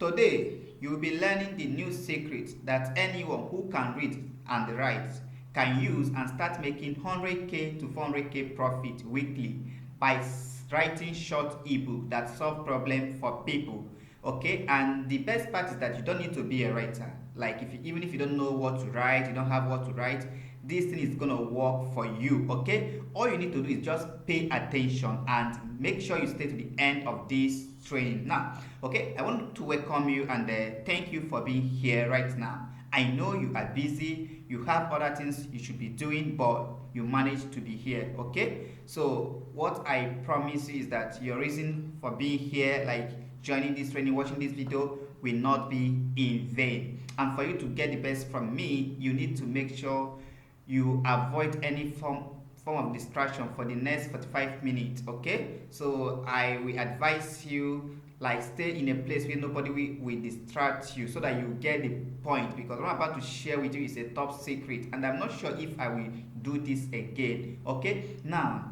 Today, you will be learning the new secret that anyone who can read and write can use and start making 100k to 400k profit weekly by writing short ebook that solve problem for people. Okay, and the best part is that you don't need to be a writer. Like even if you don't know what to write, you don't have what to write, this thing is gonna work for you. Okay, all you need to do is just pay attention and make sure you stay to the end of this training. Now, okay, I want to welcome you and thank you for being here right now. I know you are busy, you have other things you should be doing, but you managed to be here. Okay, so what I promise you is that your reason for being here, like joining this training, watching this video, will not be in vain. And for you to get the best from me, you need to make sure you avoid any form of distraction for the next 45 minutes. Okay, so I will advise you, like, stay in a place where nobody will distract you, so that you get the point, because what I'm about to share with you is a top secret and I'm not sure if I will do this again. Okay, now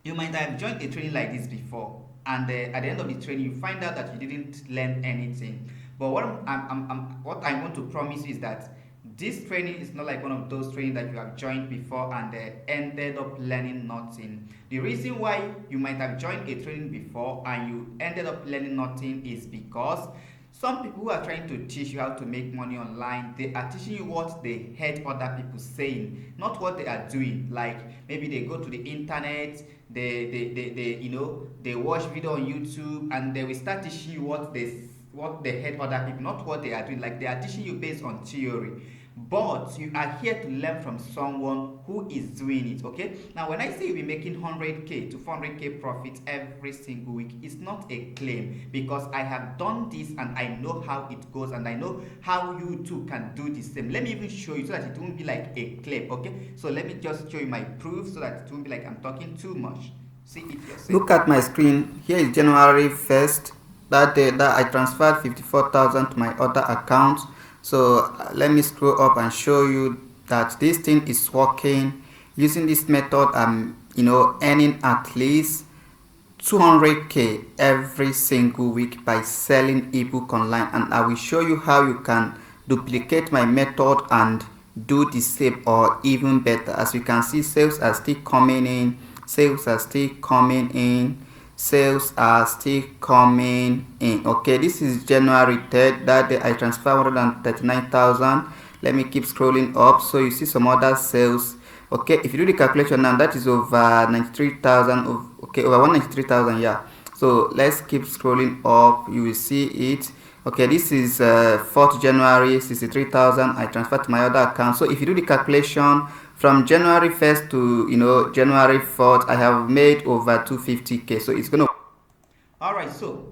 you might have joined a training like this before, and at the end of the training you find out that you didn't learn anything. But what I want to promise you is that this training is not like one of those trainings that you have joined before and ended up learning nothing. The reason why you might have joined a training before and you ended up learning nothing is because some people who are trying to teach you how to make money online, they are teaching you what they heard other people saying, not what they are doing. Like maybe they go to the internet, they watch video on YouTube and they will start teaching you what they heard other people, not what they are doing. Like they are teaching you based on theory, but you are here to learn from someone who is doing it. Okay, now when I say you'll be making 100k to 400k profit every single week, it's not a claim, because I have done this and I know how it goes and I know how you too can do the same. Let me even show you so that it won't be like a claim. Okay, so let me just show you my proof so that it won't be like I'm talking too much. See it yourself. Look at my screen. Here is January 1st. That day that I transferred 54,000 to my other account. So let me scroll up and show you that this thing is working. Using this method, I'm earning at least 200k every single week by selling ebook online, and I will show you how you can duplicate my method and do the same or even better. As you can see, sales are still coming in, sales are still coming in, sales are still coming in. Okay, this is January 3rd. That day I transferred 139,000. Let me keep scrolling up so you see some other sales. Okay, if you do the calculation now, that is over 93,000. Okay, over 193,000. Yeah, so let's keep scrolling up, you will see it. Okay, this is 4th January, 63,000 I transferred to my other account. So if you do the calculation from January 1st to January 4th, I have made over 250k. So it's gonna. All right, so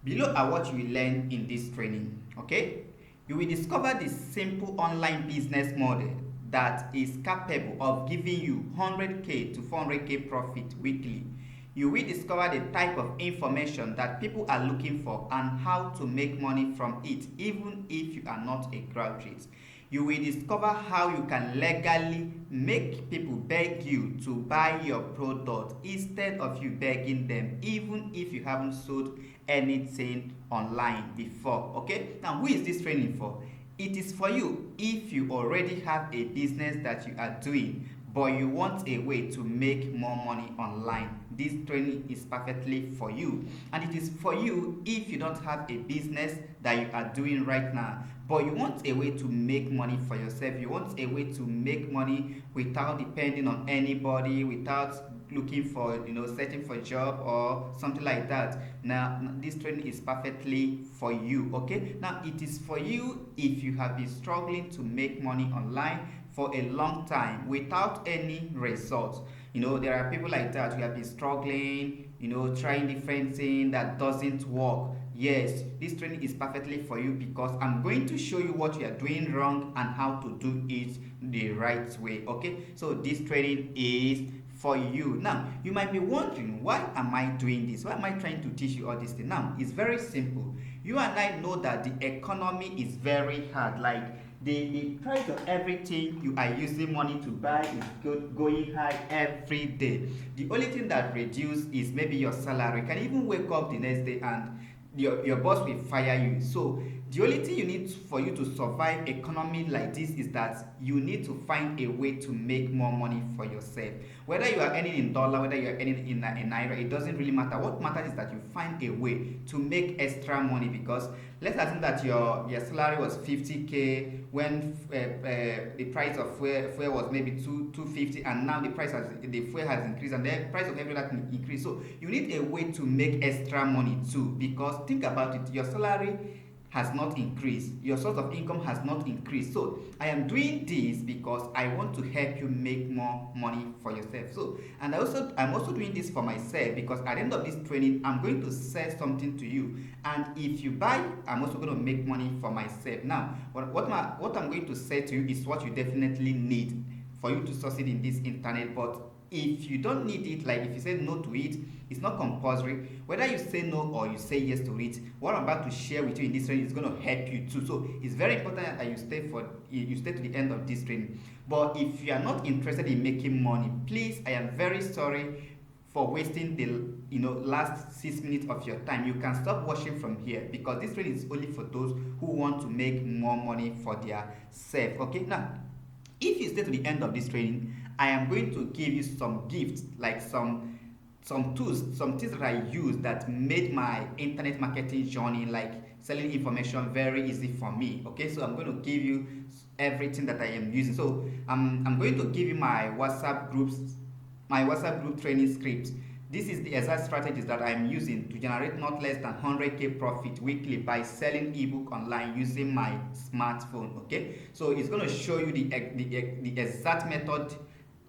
below are what you will learn in this training. Okay, you will discover the simple online business model that is capable of giving you 100k to 400k profit weekly. You will discover the type of information that people are looking for and how to make money from it, even if you are not a graduate. You will discover how you can legally make people beg you to buy your product instead of you begging them, even if you haven't sold anything online before. Okay, now who is this training for? It is for you if you already have a business that you are doing, but you want a way to make more money online. This training is perfectly for you. And it is for you if you don't have a business that you are doing right now, but you want a way to make money for yourself. You want a way to make money without depending on anybody, without looking for, searching for a job or something like that. Now this training is perfectly for you. Okay, now it is for you if you have been struggling to make money online for a long time without any results. There are people like that who have been struggling, trying different things that doesn't work. Yes, this training is perfectly for you, because I'm going to show you what you are doing wrong and how to do it the right way. Okay, so this training is for you. Now you might be wondering, why am I doing this? Why am I trying to teach you all this thing? Now it's very simple. You and I know that the economy is very hard. Like the price of everything you are using money to buy is going high every day. The only thing that reduces is maybe your salary. You can even wake up the next day and your boss will fire you. So the only thing you need for you to survive economy like this is that you need to find a way to make more money for yourself. Whether you are earning in dollar, whether you are earning in naira, it doesn't really matter. What matters is that you find a way to make extra money, because let's assume that your salary was 50k when the price of fuel was maybe 250, and now the fuel has increased and the price of everything increased. So you need a way to make extra money too, because think about it, your salary has not increased, your source of income has not increased. So I am doing this because I want to help you make more money for yourself. So, and I'm also doing this for myself, because at the end of this training I'm going to sell something to you, and if you buy, I'm also going to make money for myself. Now what I'm going to say to you is what you definitely need for you to succeed in this internet. But if you don't need it, like if you say no to it, it's not compulsory. Whether you say no or you say yes to it, what I'm about to share with you in this training is going to help you too. So it's very important that you stay to the end of this training. But if you are not interested in making money, please, I am very sorry for wasting the last 6 minutes of your time. You can stop watching from here, because this training is only for those who want to make more money for their self. Okay, now if you stay to the end of this training, I am going to give you some gifts, like some tools, some things that I use that made my internet marketing journey, like selling information, very easy for me. Okay, so I'm going to give you everything that I am using. So I'm going to give you my WhatsApp group training script. This is the exact strategies that I'm using to generate not less than 100k profit weekly by selling ebook online using my smartphone. Okay, so it's going to show you the exact method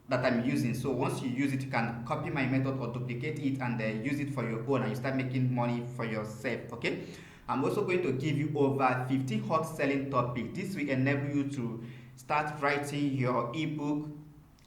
that I'm using. So once you use it, you can copy my method or duplicate it and use it for your own, and you start making money for yourself. Okay, I'm also going to give you over 15 hot selling topics. This will enable you to start writing your ebook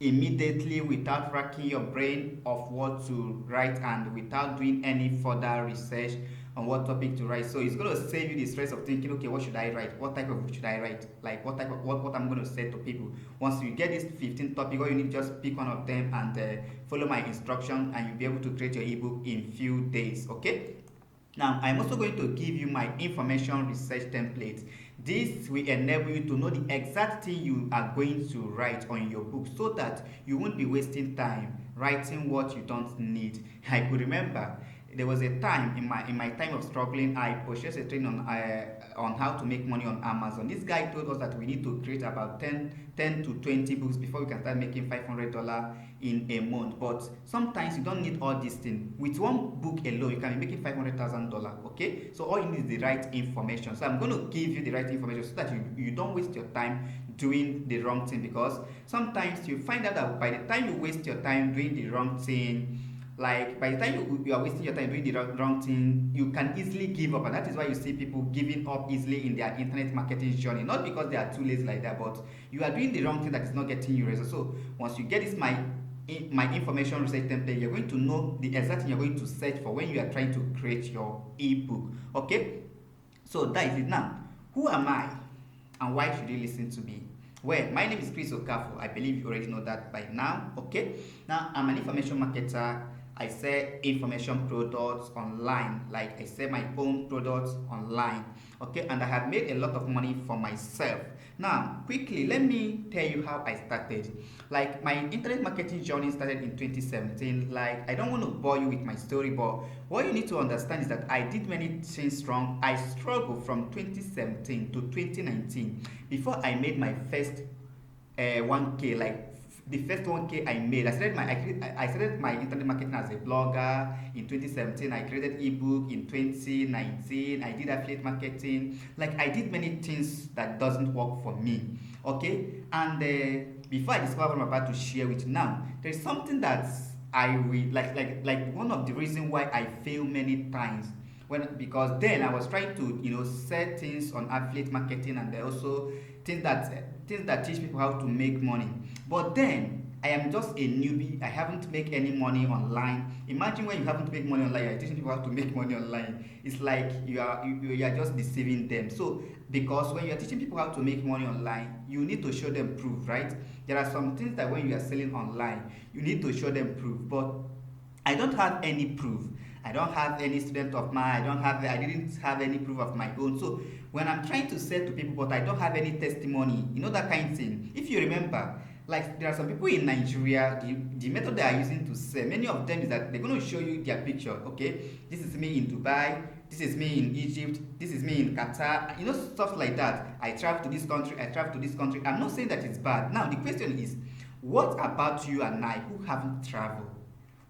immediately without racking your brain of what to write and without doing any further research on what topic to write. So it's going to save you the stress of thinking, okay, what should I write, what type of book should I write, like what type of what I'm going to say to people. Once you get this 15 topic, all you need, just pick one of them and follow my instruction, and you'll be able to create your ebook in few days. Okay, now I'm also going to give you my information research template. This will enable you to know the exact thing you are going to write on your book, so that you won't be wasting time writing what you don't need. I could remember there was a time in my time of struggling, I purchased a training on how to make money on Amazon. This guy told us that we need to create about 10 to 20 books before we can start making $500 in a month. But sometimes you don't need all these things. With one book alone, you can be making $500,000. Okay, so all you need is the right information. So I'm going to give you the right information so that you don't waste your time doing the wrong thing, because sometimes you find out that by the time you waste your time doing the wrong thing, like by the time you are wasting your time doing the wrong thing, you can easily give up. And that is why you see people giving up easily in their internet marketing journey, not because they are too lazy like that, but you are doing the wrong thing that is not getting you results. So once you get this my information research template, you're going to know the exact thing you're going to search for when you are trying to create your ebook. Okay, so that is it. Now, who am I and why should you listen to me? Well, my name is Chris Okafor. I believe you already know that by now. Okay, now I'm an information marketer. I sell information products online, like I sell my own products online. Okay, and I have made a lot of money for myself. Now, quickly, let me tell you how I started. Like, my internet marketing journey started in 2017. Like, I don't want to bore you with my story, but what you need to understand is that I did many things wrong. I struggled from 2017 to 2019 before I made my first 1K, like the first 1K I made. I started my internet marketing as a blogger in 2017. I created ebook in 2019. I did affiliate marketing. Like, I did many things that doesn't work for me. Okay, and before I discover what I'm about to share with you now, there's something that I will like one of the reasons why I fail many times, because then I was trying to set things on affiliate marketing, and also things that teach people how to make money. But then I am just a newbie. I haven't made any money online. Imagine when you haven't made money online, you're teaching people how to make money online. It's like you are just deceiving them. So because when you're teaching people how to make money online, you need to show them proof, right? There are some things that when you are selling online, you need to show them proof. But I don't have any proof. I don't have any student of mine, I didn't have any proof of my own. So when I'm trying to sell to people but I don't have any testimony, that kind of thing. If you remember, like there are some people in Nigeria, the method they are using to sell, many of them is that they're going to show you their picture. Okay, this is me in Dubai, this is me in Egypt, this is me in Qatar, stuff like that. I travel to this country, I travel to this country. I'm not saying that it's bad. Now the question is, what about you and I who haven't traveled?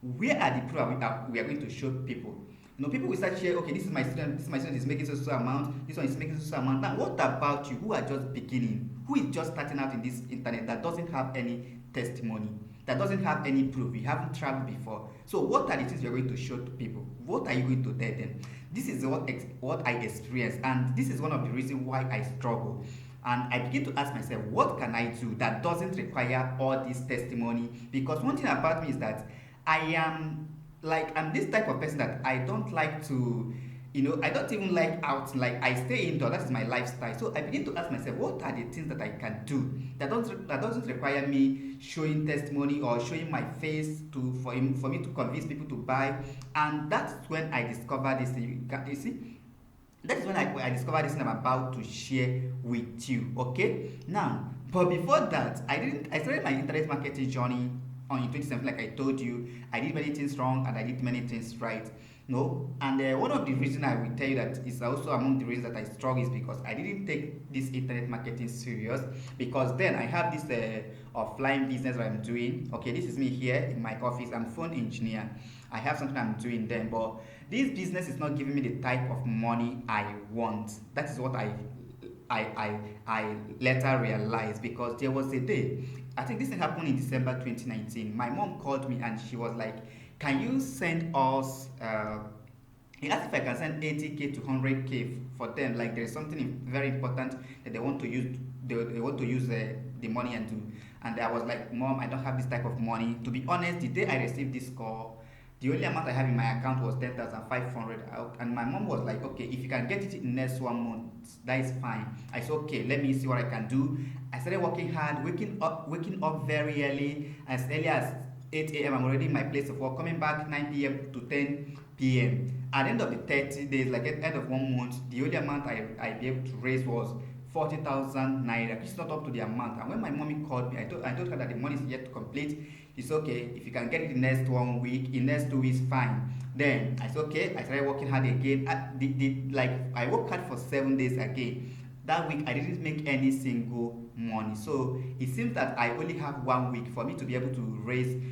Where are the proof we are going to show people? People will start sharing, okay, this is my student is making so amount, this one is making so amount. Now, what about you who are just beginning, who is just starting out in this internet, that doesn't have any testimony, that doesn't have any proof, you haven't traveled before? So what are the things you're going to show to people? What are you going to tell them? This is what I experienced, and this is one of the reasons why I struggle. And I begin to ask myself, what can I do that doesn't require all this testimony? Because one thing about me is that I'm this type of person that I don't like to, I don't even like out, like I stay indoor, that is my lifestyle. So I begin to ask myself, what are the things that I can do that doesn't require me showing testimony or showing my face for me to convince people to buy. And that's when I discovered this thing. You see, that is when I discovered this thing I'm about to share with you. Okay, now, but before that, I started my internet marketing journey on in 2017. Like I told you, I did many things wrong and I did many things right. No, and one of the reasons I will tell you that is also among the reasons that I struggle is because I didn't take this internet marketing serious. Because then I have this offline business that I'm doing. Okay, this is me here in my office. I'm phone engineer. I have something I'm doing then, but this business is not giving me the type of money I want. That is what I later realized, because there was a day, I think this thing happened in December 2019. My mom called me and she was like, can you send us, he asked if I can send 80K to 100K for them. Like there is something very important that they want to use, they want to use the money and do. And I was like, Mom, I don't have this type of money. To be honest, the day I received this call, the only amount I have in my account was 10,500 out, and my mom was like, okay, if you can get it in next 1 month, that is fine. I said, okay, let me see what I can do. I started working hard, waking up very early as 8 a.m. I'm already in my place of work, coming back 9 p.m. to 10 p.m. At the end of the 30 days, like at the end of 1 month, the only amount I be able to raise was 40,000 naira, which is not up to the amount. And when my mommy called me, I told her that the money is yet to complete. It's okay, if you can get it in next 1 week, in next 2 weeks, fine. Then I said, okay, I started working hard again. I worked hard for 7 days again. That week I didn't make any single money. So it seems that I only have 1 week for me to be able to raise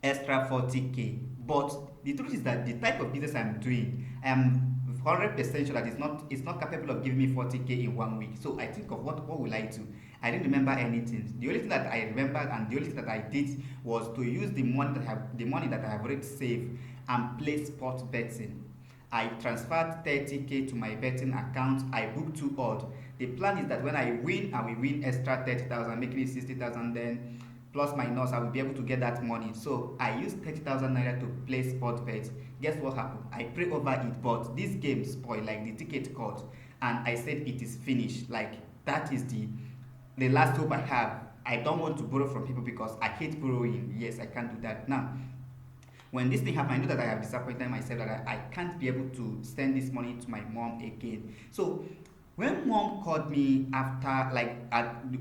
extra 40K. But the truth is that the type of business I'm doing, I am 100% sure that it's not capable of giving me 40K in 1 week. So I think of what will I do? I didn't remember anything. The only thing that I remembered and the only thing that I did was to use the money that I have already saved and play sports betting. I transferred 30K to my betting account. I booked 2 odds. The plan is that when I win, I will win extra 30,000, making it 60,000. Then plus minus, I will be able to get that money. So I used 30,000 naira to play sports bet. Guess what happened? I pray over it, but this game spoiled, like the ticket cut, and I said it is finished. Like that is the last hope I have. I don't want to borrow from people because I hate borrowing. Yes, I can't do that. Now, when this thing happened, I know that I have disappointed myself, that I can't be able to send this money to my mom again. So when mom called me after,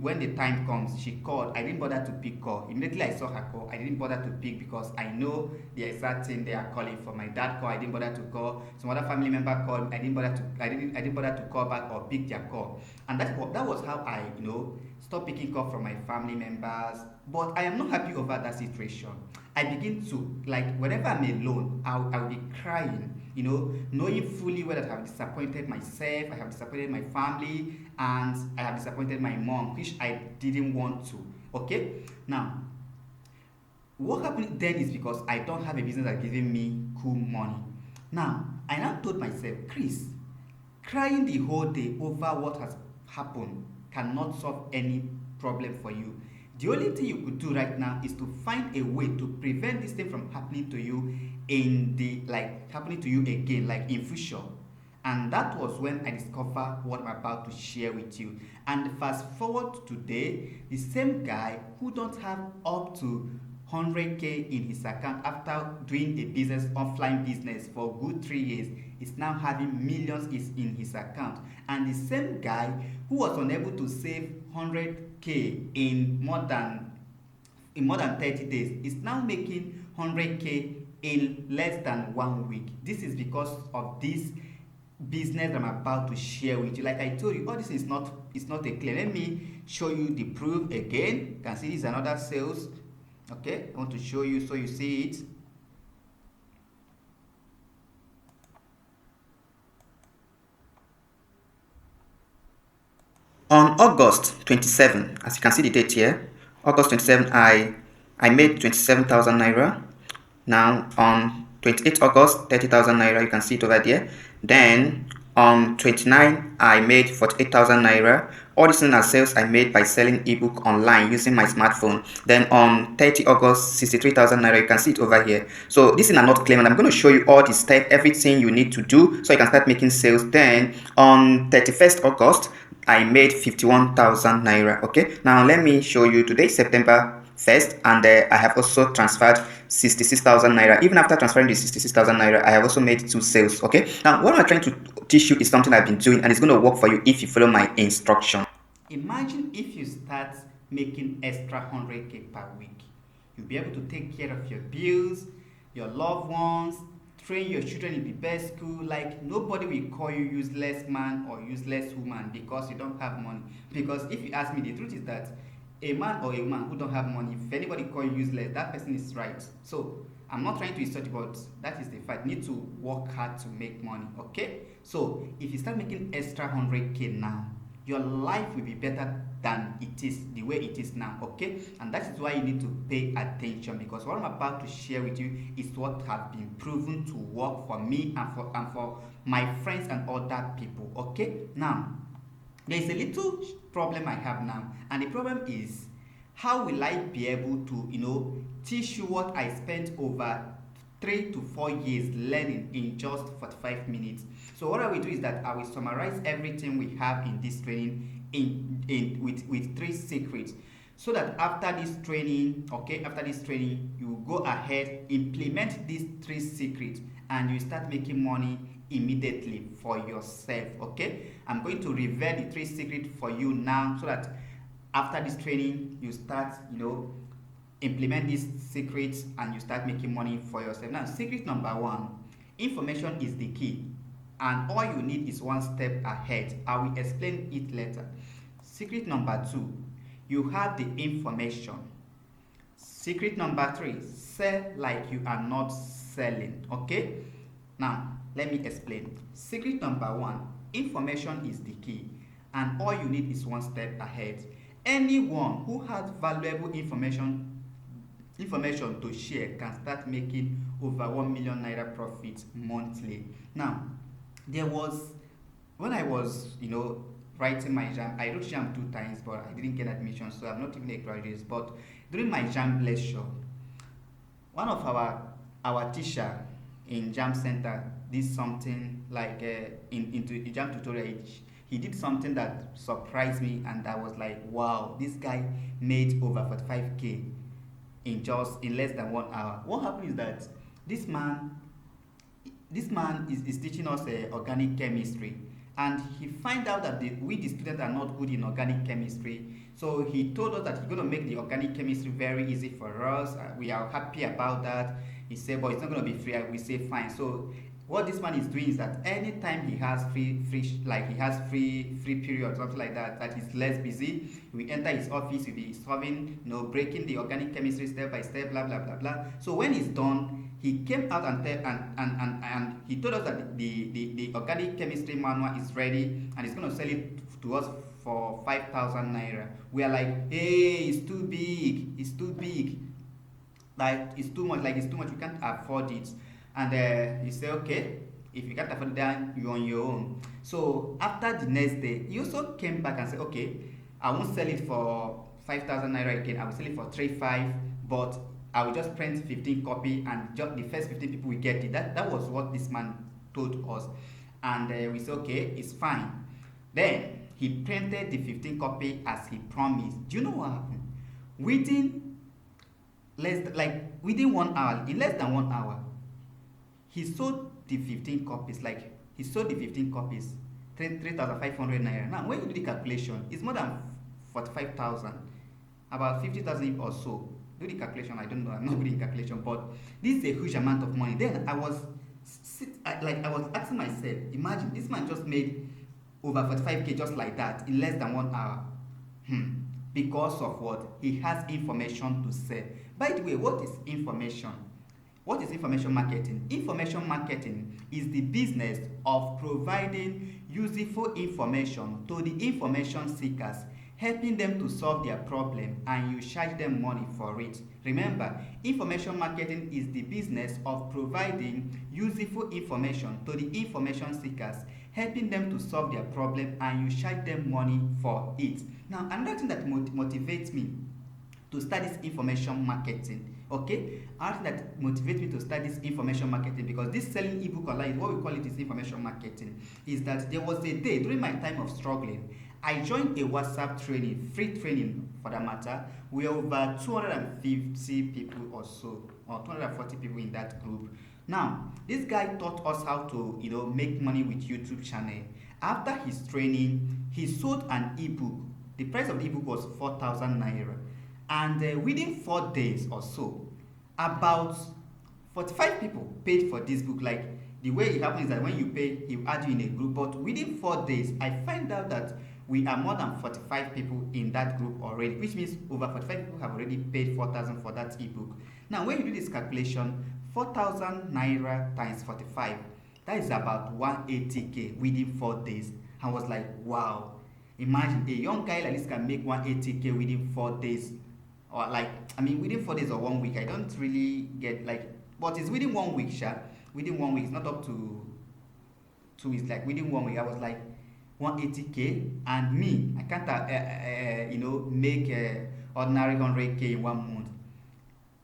when the time comes, she called. I didn't bother to pick call. Immediately I saw her call, I didn't bother to pick because I know the exact thing they are calling for. My dad called, I didn't bother to call. Some other family member called, I didn't bother to call back or pick their call. And that was how I, stopped picking call from my family members. But I am not happy over that situation. I begin to, whenever I'm alone, I'll be crying, knowing fully well that I have disappointed myself, I have disappointed my family, and I have disappointed my mom, which I didn't want to. Okay? Now, what happened then is because I don't have a business that's giving me cool money. Now, I now told myself, Chris, crying the whole day over what has happened cannot solve any problem for you. The only thing you could do right now is to find a way to prevent this thing from happening to you happening to you again, like in future. And that was when I discovered what I'm about to share with you. And fast forward to today, the same guy who don't have up to 100K in his account after doing a business, offline business for a good 3 years. Is now having millions is in his account. And the same guy who was unable to save 100K in more than 30 days is now making 100K in less than 1 week. This is because of this business I'm about to share with you. Like I told you, all this is not, it's not a claim. Let me show you the proof again. You can see this is another sales. Okay, I want to show you so you see it. On August 27, as you can see the date here, August 27, I made 27,000 naira. Now on 28 August, 30,000 naira, you can see it over there. Then on 29, I made 48,000 naira. All these are sales I made by selling ebook online using my smartphone. Then on 30 August, 63,000 naira, you can see it over here. So this is not claim, and I'm going to show you all the steps, everything you need to do so you can start making sales. Then on 31st August, I made 51,000 naira. Okay, now let me show you. Today September 1st, and I have also transferred 66,000 naira. Even after transferring the 66,000 naira, I have also made 2 sales. Okay, now what I'm trying to teach you is something I've been doing, and it's going to work for you if you follow my instruction. Imagine if you start making extra 100K per week. You'll be able to take care of your bills, your loved ones, train your children in the best school. Like, nobody will call you useless man or useless woman because you don't have money. Because if you ask me, the truth is that a man or a woman who don't have money, if anybody call you useless, that person is right. So I'm not trying to insult you, but that is the fact. You need to work hard to make money. Okay, so if you start making extra 100K now, your life will be better than it is, the way it is now. Okay, and that is why you need to pay attention, because what I'm about to share with you is what has been proven to work for me and for my friends and other people. Okay, now there is a little problem I have now, and the problem is, how will I be able to teach you what I spent over 3 to 4 years learning in just 45 minutes. So what I will do is that I will summarize everything we have in this training with 3 secrets, so that after this training, you go ahead, implement these 3 secrets, and you start making money immediately for yourself. Okay, I'm going to reveal the 3 secrets for you now, so that after this training you start implement these secrets and you start making money for yourself. Now, secret number 1: information is the key, and all you need is 1 step ahead. I will explain it later. Secret number 2: you have the information. Secret number 3: sell like you are not selling. Okay, now let me explain. Secret number 1: information is the key, and all you need is 1 step ahead. Anyone who has valuable information to share can start making over 1 million naira profit monthly. Now, when I was writing my JAM, I wrote JAM 2 times, but I didn't get admission, so I'm not even a graduate. But during my JAM lecture, one of our teacher in JAM center did something like into the JAM tutorial. He did something that surprised me, and I was like, wow, this guy made over 45K in less than 1 hour. What happened is that this man is teaching us organic chemistry, and he find out that we the students are not good in organic chemistry. So he told us that he's going to make the organic chemistry very easy for us. We are happy about that. He said, but it's not going to be free. We say fine. So what this man is doing is that anytime he has free period, something like that he's less busy, we enter his office, we'll be solving, breaking the organic chemistry step by step, blah blah blah blah. So when he's done, he came out and he told us that the organic chemistry manual is ready, and he's going to sell it to us for 5,000 naira. We are like, hey, it's too big, like it's too much, we can't afford it. And he said, okay, if you can't afford it, then you're on your own. So after the next day, he also came back and said, okay, I won't sell it for 5,000 naira again. I will sell it for 3,500, but I will just print 15 copy, and just the first 15 people will get it. That was what this man told us, and we said, okay, it's fine. Then he printed the 15 copy as he promised. Do you know what happened? Within like within 1 hour, in less than 1 hour, he sold the 15 copies. Like he sold the 15 copies, 3,500 naira. Now, when you do the calculation, it's more than 45,000, about 50,000 or so. Do the calculation. I don't know. I'm not good in calculation, but this is a huge amount of money. Then I was I was asking myself, imagine this man just made over 45k just like that in less than 1 hour. Because of what? He has information to sell. By the way, what is information? What is information marketing? Information marketing is the business of providing useful information to the information seekers, helping them to solve their problem, and you charge them money for it. Remember, information marketing is the business of providing useful information to the information seekers, helping them to solve their problem, and you charge them money for it. Now, another thing that motivates me to study this information marketing, okay, another thing that motivates me to study this information marketing, because this selling ebook online, what we call it is information marketing, is that there was a day during my time of struggling, I joined a WhatsApp training, free training for that matter, with over 250 people or so, or 240 people in that group. Now, this guy taught us how to, make money with YouTube channel. After his training, he sold an ebook. The price of the ebook was 4,000 naira. And within 4 days or so, about 45 people paid for this book. Like, the way it happens is that when you pay, he will add you in a group. But within 4 days, I find out that we are more than 45 people in that group already, which means over 45 people have already paid 4,000 for that ebook. Now, when you do this calculation, 4,000 naira times 45, that is about 180k within 4 days. I was like, wow. Imagine a young guy like this can make 180k within 4 days. Or within 4 days or 1 week. I don't really get but it's within 1 week, sha. Within 1 week, it's not up to 2 weeks. Like within 1 week, I was like 180k, and me, I can't, make ordinary 100k in 1 month.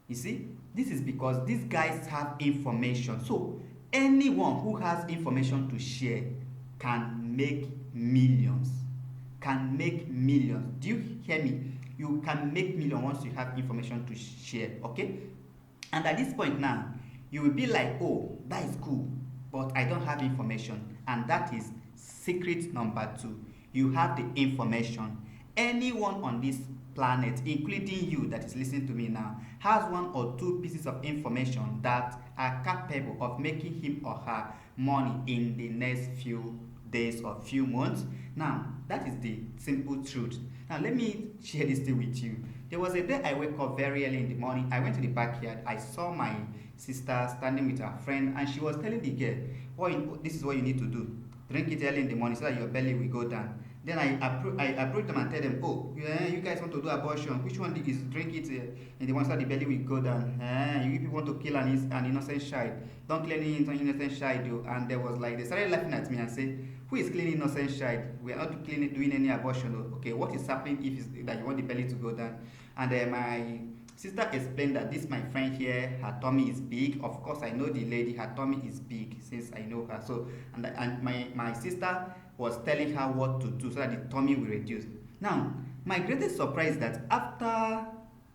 You see, this is because these guys have information. So anyone who has information to share can make millions. Can make millions. Do you hear me? You can make millions once you have information to share, okay? And at this point now, you will be like, oh, that is cool, but I don't have information. And that is secret number 2. You have the information. Anyone on this planet, including you that is listening to me now, has 1 or 2 pieces of information that are capable of making him or her money in the next few days or few months. Now, that is the simple truth. Now, let me share this thing with you. There was a day I wake up very early in the morning. I went to the backyard. I saw my sister standing with her friend, and she was telling the girl, this is what you need to do. Drink it early in the morning so that your belly will go down. Then I approach them and tell them, oh, you guys want to do abortion. Which one is drink it in the one so that the belly will go down? You people want to kill an innocent child. Don't kill any innocent child. And they started laughing at me and said, who is killing innocent child? We are not doing any abortion. Okay, what is happening if it's that you want the belly to go down? And my sister explained that this my friend here, her tummy is big. Of course, I know the lady, her tummy is big since I know her. So, and my sister was telling her what to do so that the tummy will reduce. Now, my greatest surprise is that after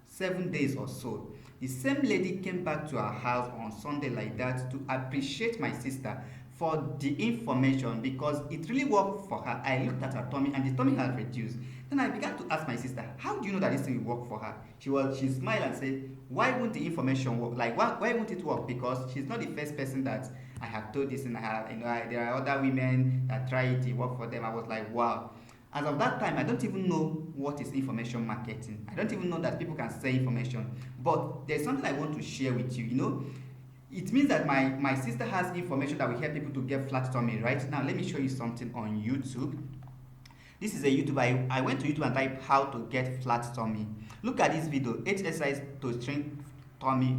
7 days or so, the same lady came back to our house on Sunday like that to appreciate my sister for the information, because it really worked for her. I looked at her tummy and the tummy had reduced. Then I began to ask my sister, how do you know that this thing will work for her? She smiled and said, why won't the information work? Like, why won't it work? Because she's not the first person that I have told this, and there are other women that try it work for them. I was like, wow. As of that time, I don't even know what is information marketing. I don't even know that people can sell information. But there's something I want to share with you. It means that my sister has information that will help people to get flat tummy, right? Now, let me show you something on YouTube. This is a YouTube. I went to YouTube and typed how to get flat tummy. Look at this video. 8 exercise to shrink tummy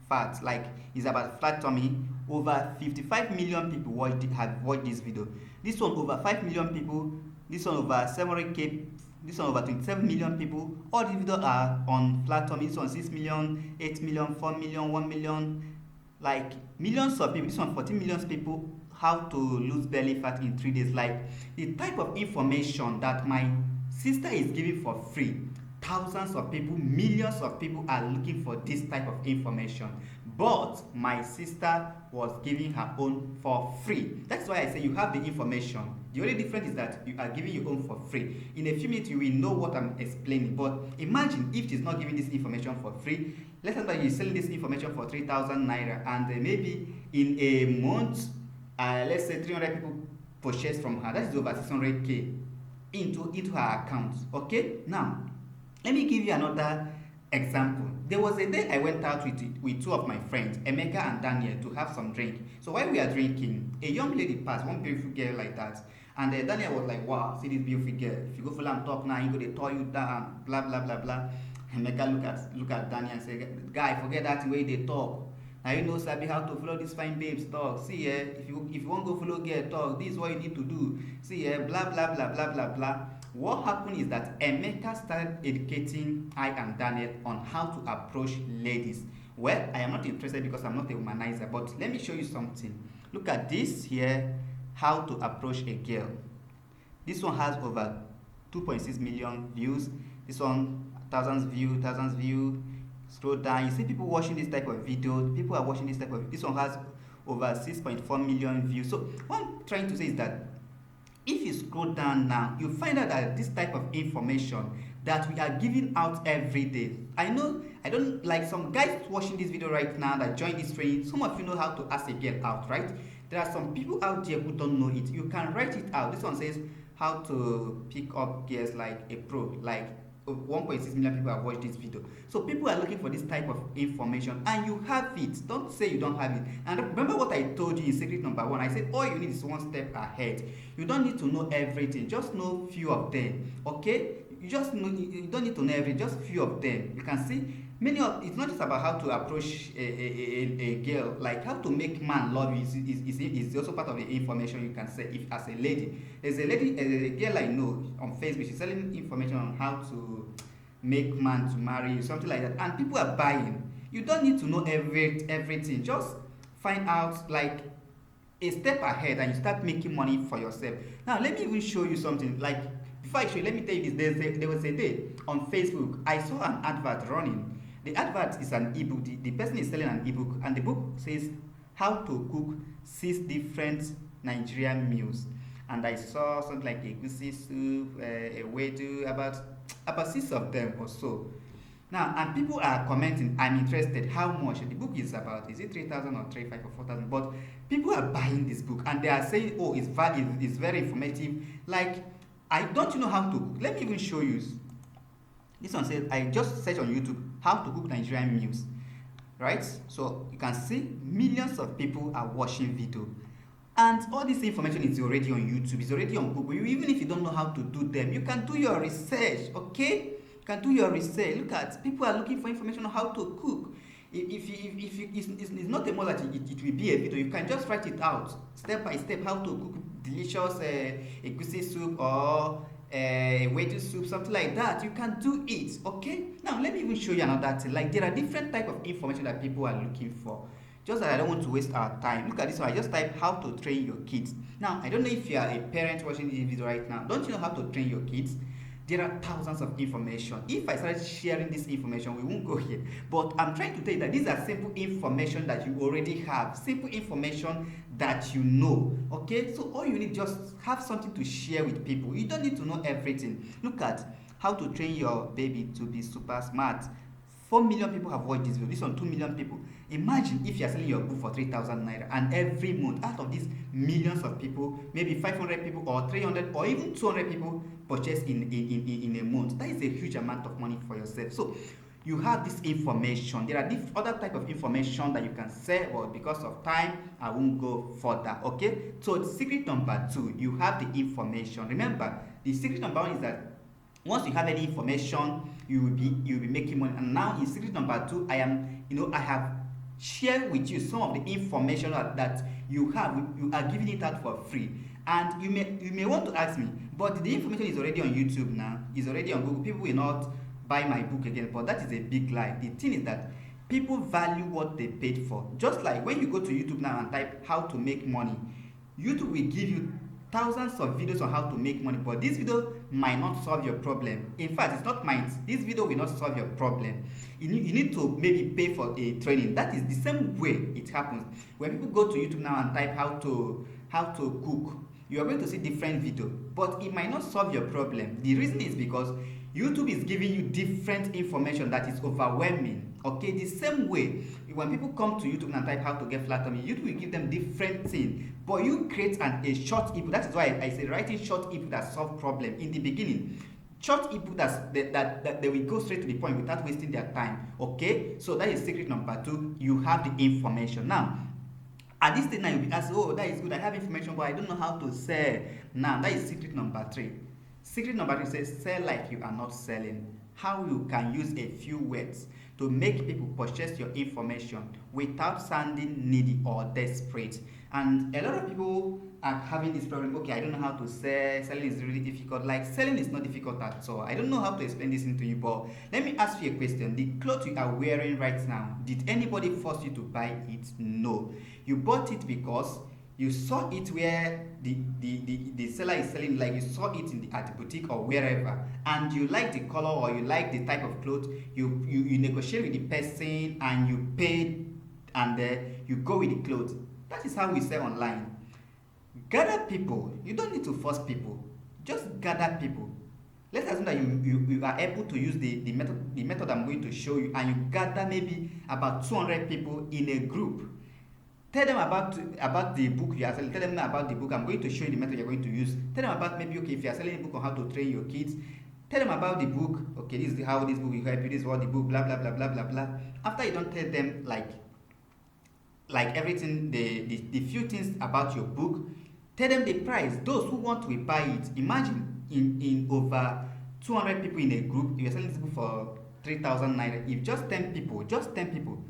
fat. Like, it's about flat tummy. Over 55 million people have watched this video. This one over 5 million people. This one over 700k. This one over 27 million people. All these videos are on flat tummy. This one 6 million, 8 million, 4 million, 1 million. Like, millions of people. This one 14 million people. How to lose belly fat in 3 days. Like, the type of information that my sister is giving for free, thousands of people, millions of people are looking for this type of information. But my sister was giving her own for free. That's why I say you have the information. The only difference is that you are giving your own for free. In a few minutes, you will know what I'm explaining. But imagine if she's not giving this information for free. Let's say that you're selling this information for 3,000 naira, and maybe in a month, let's say 300 people purchase from her. That is over 600k into her account. Okay, now let me give you another example. There was a day I went out with two of my friends, Emeka and Daniel, to have some drink. So while we are drinking, a young lady passed, one beautiful girl like that, and Daniel was like, wow, see this beautiful girl, if you go follow am talk now, he go dey tell you down, blah blah blah blah. Emeka look at Daniel and say, guy, forget that way they talk. Now you know sabi how to follow this fine babes talk. See, if you want go follow girl talk, this is what you need to do. See, blah blah blah blah blah blah. What happened is that Emeka started educating I and Daniel on how to approach ladies. Well, I am not interested because I'm not a womanizer, but let me show you something. Look at this here, how to approach a girl. This one has over 2.6 million views. This one, thousands view. Scroll down, you see people watching this type of video. People are watching this type of. This one has over 6.4 million views. So what I'm trying to say is that if you scroll down now, you find out that this type of information that we are giving out every day. I know I don't like some guys watching this video right now that join this training. Some of you know how to ask a girl out, right? There are some people out there who don't know it. You can write it out. This one says how to pick up girls like a pro, like 1.6 million people have watched this video. So people are looking for this type of information, and you have it. Don't say you don't have it. And remember what I told you in secret number 1. I said all you need is one step ahead. You don't need to know everything, just know few of them. Okay, you don't need to know everything, just few of them. You can see many of it's not just about how to approach a girl, like how to make man love you is also part of the information you can say. If as a lady, a girl I know on Facebook, she's selling information on how to make man to marry you, something like that, and people are buying. You don't need to know everything, just find out like a step ahead and you start making money for yourself. Now let me even show you something. Like before I show you, let me tell you this. There was a day on Facebook I saw an advert running. The advert is an ebook. The person is selling an ebook, and the book says how to cook 6 different Nigerian meals. And I saw something like a goosey soup, a wedu, about 6 of them or so. Now, and people are commenting, I'm interested. How much? The book is about, is it 3,000 or 3,500 or 4,000? But people are buying this book and they are saying, oh, it's very informative. Like, don't you know how to cook? Let me even show you. This one says, I just searched on YouTube, how to cook Nigerian meals, right? So you can see millions of people are watching video. And all this information is already on YouTube, it's already on Google. Even if you don't know how to do them, you can do your research, okay? You can do your research. Look at, people are looking for information on how to cook. If it's not a more that it will be a video, you can just write it out, step by step, how to cook delicious egusi soup or wedu soup, something like that. You can do it, okay? Now let me even show you another thing. Like there are different type of information that people are looking for. Just that I don't want to waste our time. Look at this one. I just type how to train your kids. Now I don't know if you are a parent watching this video right now. Don't you know how to train your kids? There are thousands of information. If I started sharing this information, we won't go here. But I'm trying to tell you that these are simple information that you already have. Simple information that you know. Okay? So all you need, just have something to share with people. You don't need to know everything. Look at how to train your baby to be super smart. 4 million people have watched this video. This one, 2 million people. Imagine if you are selling your book for 3,000 naira, and every month, out of these millions of people, maybe 500 people or 300 or even 200 people purchase in a month. That is a huge amount of money for yourself. So you have this information. There are other type of information that you can say, but because of time, I won't go further. Okay? So secret number 2, you have the information. Remember, the secret number 1 is that once you have any information, you will be making money. And now in secret number 2, I have shared with you some of the information that you have. You are giving it out for free. And you may want to ask me, but the information is already on YouTube now. It's already on Google. People will not buy my book again. But that is a big lie. The thing is that people value what they paid for. Just like when you go to YouTube now and type how to make money, YouTube will give you thousands of videos on how to make money, but this video might not solve your problem. In fact, it's not mine. This video will not solve your problem. You need to maybe pay for a training. That is the same way it happens when people go to YouTube now and type how to cook. You are going to see different video, but it might not solve your problem. The reason is because YouTube is giving you different information that is overwhelming. Okay, the same way when people come to YouTube and type how to get flat tummy, YouTube will give them different things, but you create a short ebook. That is why I say writing short ebook that solve problem in the beginning. Short ebook that they will go straight to the point without wasting their time. Okay, so that is secret number 2. You have the information now. At this stage now you'll be asked, oh, that is good, I have information, but I don't know how to sell. Now that is secret number 3. Secret number 3 says sell like you are not selling. How you can use a few words to make people purchase your information without sounding needy or desperate. And a lot of people are having this problem. Okay, I don't know how to sell. Selling is really difficult. Like, selling is not difficult at all. I don't know how to explain this to you, but let me ask you a question. The clothes you are wearing right now, did anybody force you to buy it? No. You bought it because you saw it where the seller is selling, like you saw it at the boutique or wherever, and you like the color or you like the type of clothes, you negotiate with the person and you paid, and you go with the clothes. That is how we sell online. Gather people. You don't need to force people. Just gather people. Let's assume that you are able to use the method I'm going to show you, and you gather maybe about 200 people in a group. Tell them about the book you are selling. Tell them about the book. I'm going to show you the method you're going to use. Tell them about maybe, okay, if you are selling a book on how to train your kids, tell them about the book. Okay, this is how this book will help you. This is what the book, blah, blah, blah, blah, blah, blah. After you don't tell them like everything, the few things about your book, tell them the price. Those who want to buy it, imagine in over 200 people in a group, you're selling this book for 3,000 naira. If just 10 people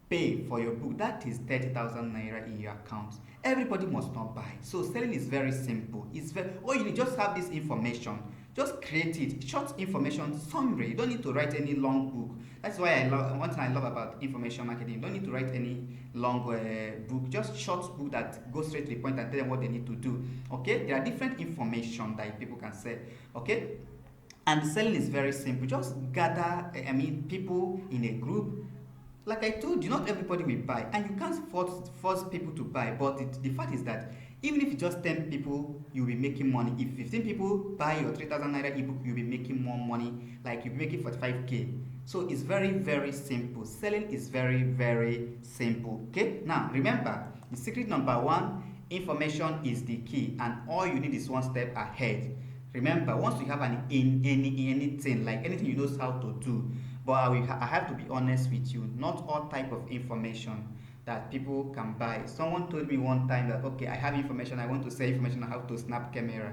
pay for your book, that is 30,000 naira in your account. Everybody must not buy. So selling is very simple. All you need, just have this information. Just create it. Short information summary. You don't need to write any long book. That's why one thing I love about information marketing. You don't need to write any long book. Just short book that goes straight to the point and tell them what they need to do. Okay? There are different information that people can sell. Okay? And selling is very simple. Just gather, people in a group. Like I told you, not everybody will buy, and you can't force people to buy. But the fact is that even if just 10 people, you'll be making money. If 15 people buy your 3,000 naira ebook, you'll be making more money. Like you'll be making 45k. So it's very, very simple. Selling is very, very simple. Okay. Now remember, the secret number 1: information is the key, and all you need is one step ahead. Remember, once you have anything, like anything you know how to do. But I have to be honest with you, not all type of information that people can buy. Someone told me one time that, okay, I have information, I want to sell information on how to snap camera.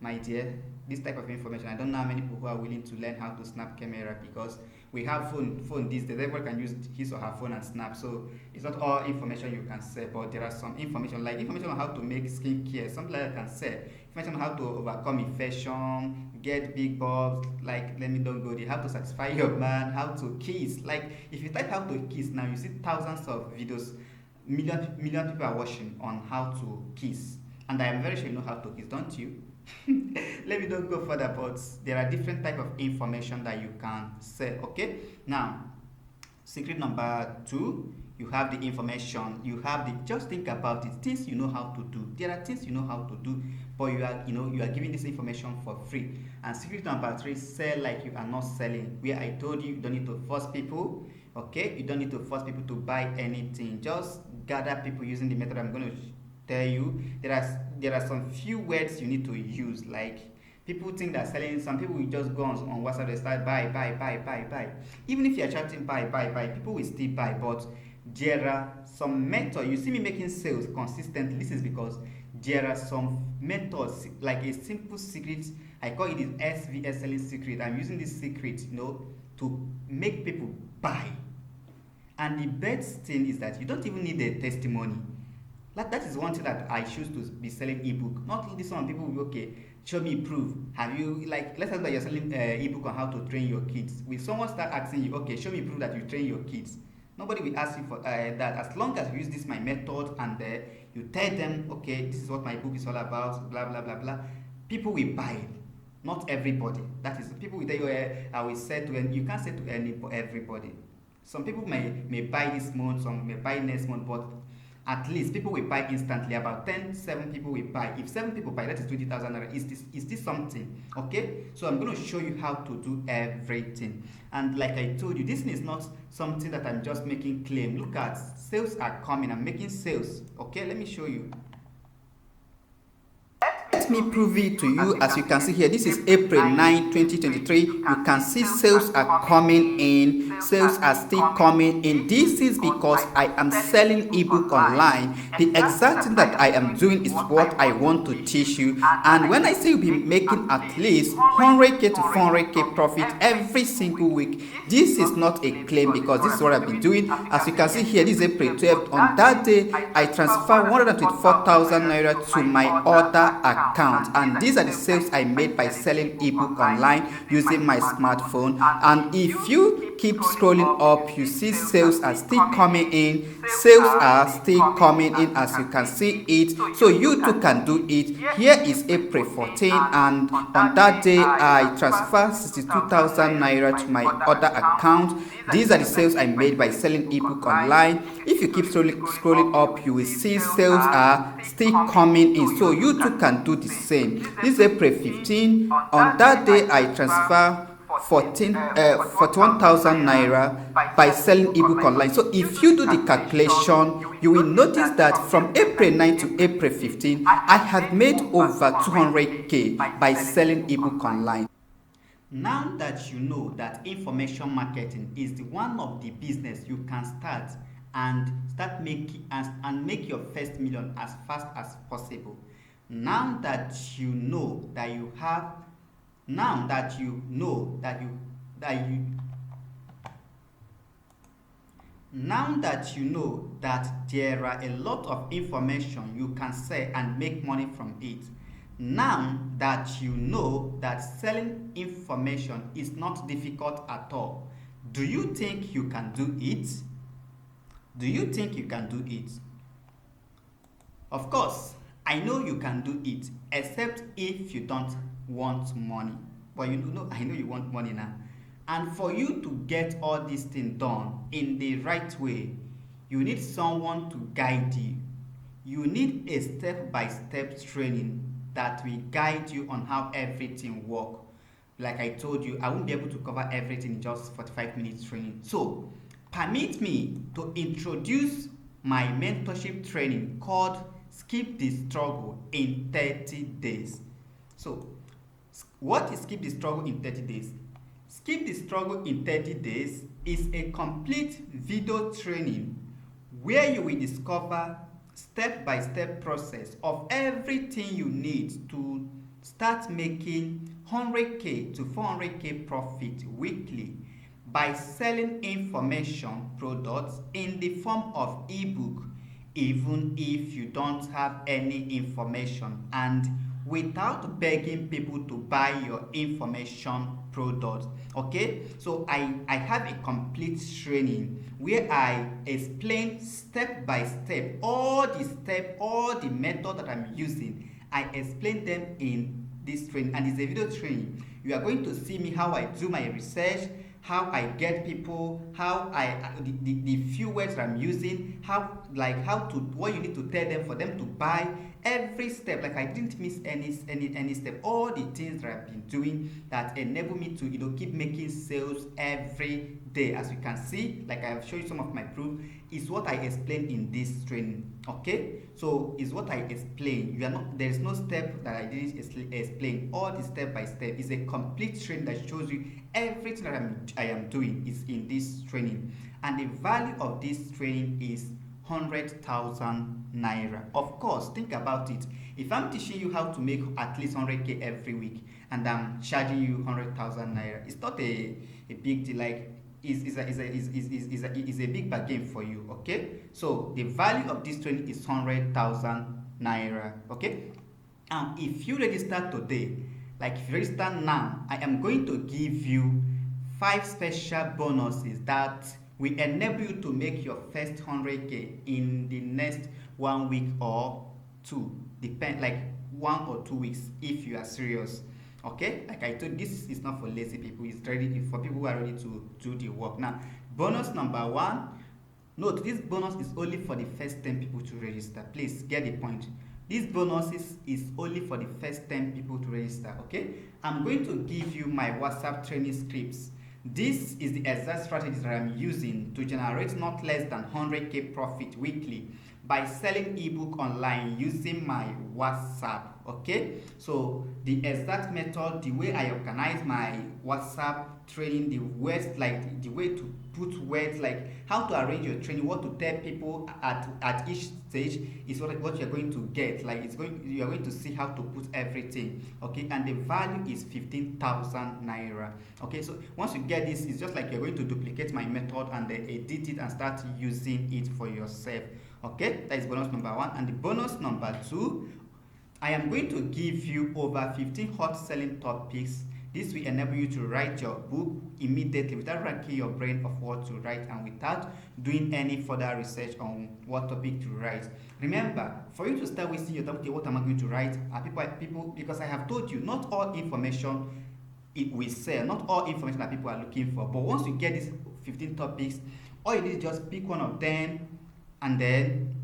My dear, this type of information, I don't know how many people who are willing to learn how to snap camera, because we have phone these days. Everyone can use his or her phone and snap. So it's not all information you can sell, but there are some information, like information on how to make skincare, something like that can sell. Information on how to overcome infection, get big bobs, like let me don't go there, how to satisfy your man, how to kiss. Like if you type how to kiss now, you see thousands of videos, million people are watching on how to kiss. And I am very sure you know how to kiss, don't you? Let me not go further, but there are different type of information that you can sell. Okay, now secret number 2: you have the information, just think about it, things you know how to do. There are things you know how to do, but you are giving this information for free. And secret number 3: sell like you are not selling, where I told you don't need to force people. Okay, you don't need to force people to buy anything. Just gather people using the method I'm going to tell you. There are some few words you need to use. Like people think that selling, some people will just go on WhatsApp, they start buy. Even if you're chatting buy, people will still buy. But there are some methods. You see me making sales consistently. This is because there are some methods, like a simple secret. I call it the SVS selling secret. I'm using this secret, to make people buy. And the best thing is that you don't even need a testimony. That is one thing that I choose to be selling ebook. Not this one. People will be, okay, show me proof. Have you, like, let's say that you're selling ebook on how to train your kids. Will someone start asking you, okay, show me proof that you train your kids? Nobody will ask you for that. As long as you use this my method, and you tell them, okay, this is what my book is all about, blah blah blah blah, people will buy it. Not everybody. That is, people will tell you, I will say to, and you can't say to everybody. Some people may buy this month, some may buy next month, but at least people will buy instantly. About 7 people will buy. If 7 people buy, that is 20,000 naira. Is this something? Okay, so I'm going to show you how to do everything. And like I told you, this is not something that I'm just making claim. Look at, sales are coming. I'm making sales. Okay, let me show you. Let me prove it to you. As you can see here, this is April 9, 2023. You can see sales are coming in. Sales are still coming in. This is because I am selling ebook online. The exact thing that I am doing is what I want to teach you. And when I say you'll be making at least 100k to 400k profit every single week, this is not a claim, because this is what I've been doing. As you can see here, this is April 12th. On that day, I transferred 124,000 naira to my other account, and these are the sales I made by selling ebook online using my smartphone. And if you keep scrolling up, you see sales are still coming in. Sales are still coming in, as you can see it. So you too can do it. Here is April 14, and on that day I transferred 62,000 naira to my other account. These are the sales I made by selling ebook online. If you keep scrolling up, you will see sales are still coming in. So you too can do the same. This is April 15. On that day I transfer 41,000 naira by selling ebook online. So if you do the calculation, you will notice that from April 9 to April 15, I have made over 200k by selling ebook online. Now that you know that information marketing is the one of the business you can start and making and make your first million as fast as possible. Now that you know that you have now that you know that there are a lot of information you can sell and make money from it. Now that you know that selling information is not difficult at all, do you think you can do it? Do you think you can do it? Of course, I know you can do it, except if you don't want money. But I know you want money now. And for you to get all these things done in the right way, you need someone to guide you. You need a step-by-step training that will guide you on how everything works. Like I told you, I won't be able to cover everything in just 45 minutes training. So, permit me to introduce my mentorship training called Skip the Struggle in 30 Days. So, what is Skip the Struggle in 30 Days? Skip the Struggle in 30 Days is a complete video training where you will discover step-by-step process of everything you need to start making 100k to 400k profit weekly by selling information products in the form of ebook, even if you don't have any information, and without begging people to buy your information product. Okay, so I have a complete training where I explain step by step all the method that I'm using. I explain them in this training, and it's a video training. You are going to see me how I do my research, how I get people, how the few words that I'm using, what you need to tell them for them to buy. Every step, like I didn't miss any step. All the things that I've been doing that enable me to keep making sales every day. As you can see, like I have shown you some of my proof, is what I explained in this training. Okay, so is what I explained. There is no step that I didn't explain. All the step by step is a complete training that shows you everything that I am doing is in this training, and the value of this training is 100,000 naira. Of course, think about it. If I'm teaching you how to make at least 100k every week and I'm charging you 100,000 naira, it's not a big deal. Like, is a big bargain for you. Okay, so the value of this training is 100,000 naira. Okay, and if you register today, like if you register now, I am going to give you 5 special bonuses that We enable you to make your first 100k in the next 1 week or two, depend, like 1 or 2 weeks if you are serious. Okay, like I told, this is not for lazy people, it's ready for people who are ready to do the work. Now, bonus number one, note this bonus is only for the first 10 people to register. Please get the point. This bonus is only for the first 10 people to register. Okay, I'm going to give you my WhatsApp training scripts. This is the exact strategy that I'm using to generate not less than 100k profit weekly by selling ebook online using my WhatsApp. Okay, so the exact method, the way I organize my WhatsApp training, the words, like the way to put words, like how to arrange your training, what to tell people at each stage is what you're going to get. Like you're going to see how to put everything. Okay, and the value is 15,000 naira. Okay, so once you get this, it's just like you're going to duplicate my method and then edit it and start using it for yourself. Okay, that is bonus number one. And the bonus number two, I am going to give you over 15 hot selling topics. This will enable you to write your book immediately without racking your brain of what to write and without doing any further research on what topic to write. Remember, for you to start wasting your time, okay, what am I going to write? People, because I have told you, not all information it will sell, not all information that people are looking for. But once you get these 15 topics, all you need is just pick one of them and then,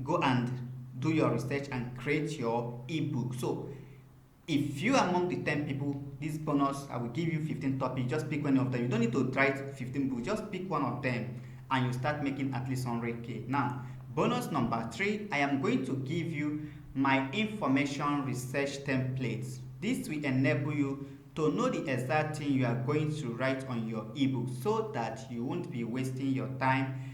go and do your research and create your ebook. So if you are among the 10 people, this bonus, I will give you 15 topics. Just pick one of them. You don't need to write 15 books. Just pick one of them and you start making at least 100k. Now, bonus number three, I am going to give you my information research templates. This will enable you to know the exact thing you are going to write on your ebook so that you won't be wasting your time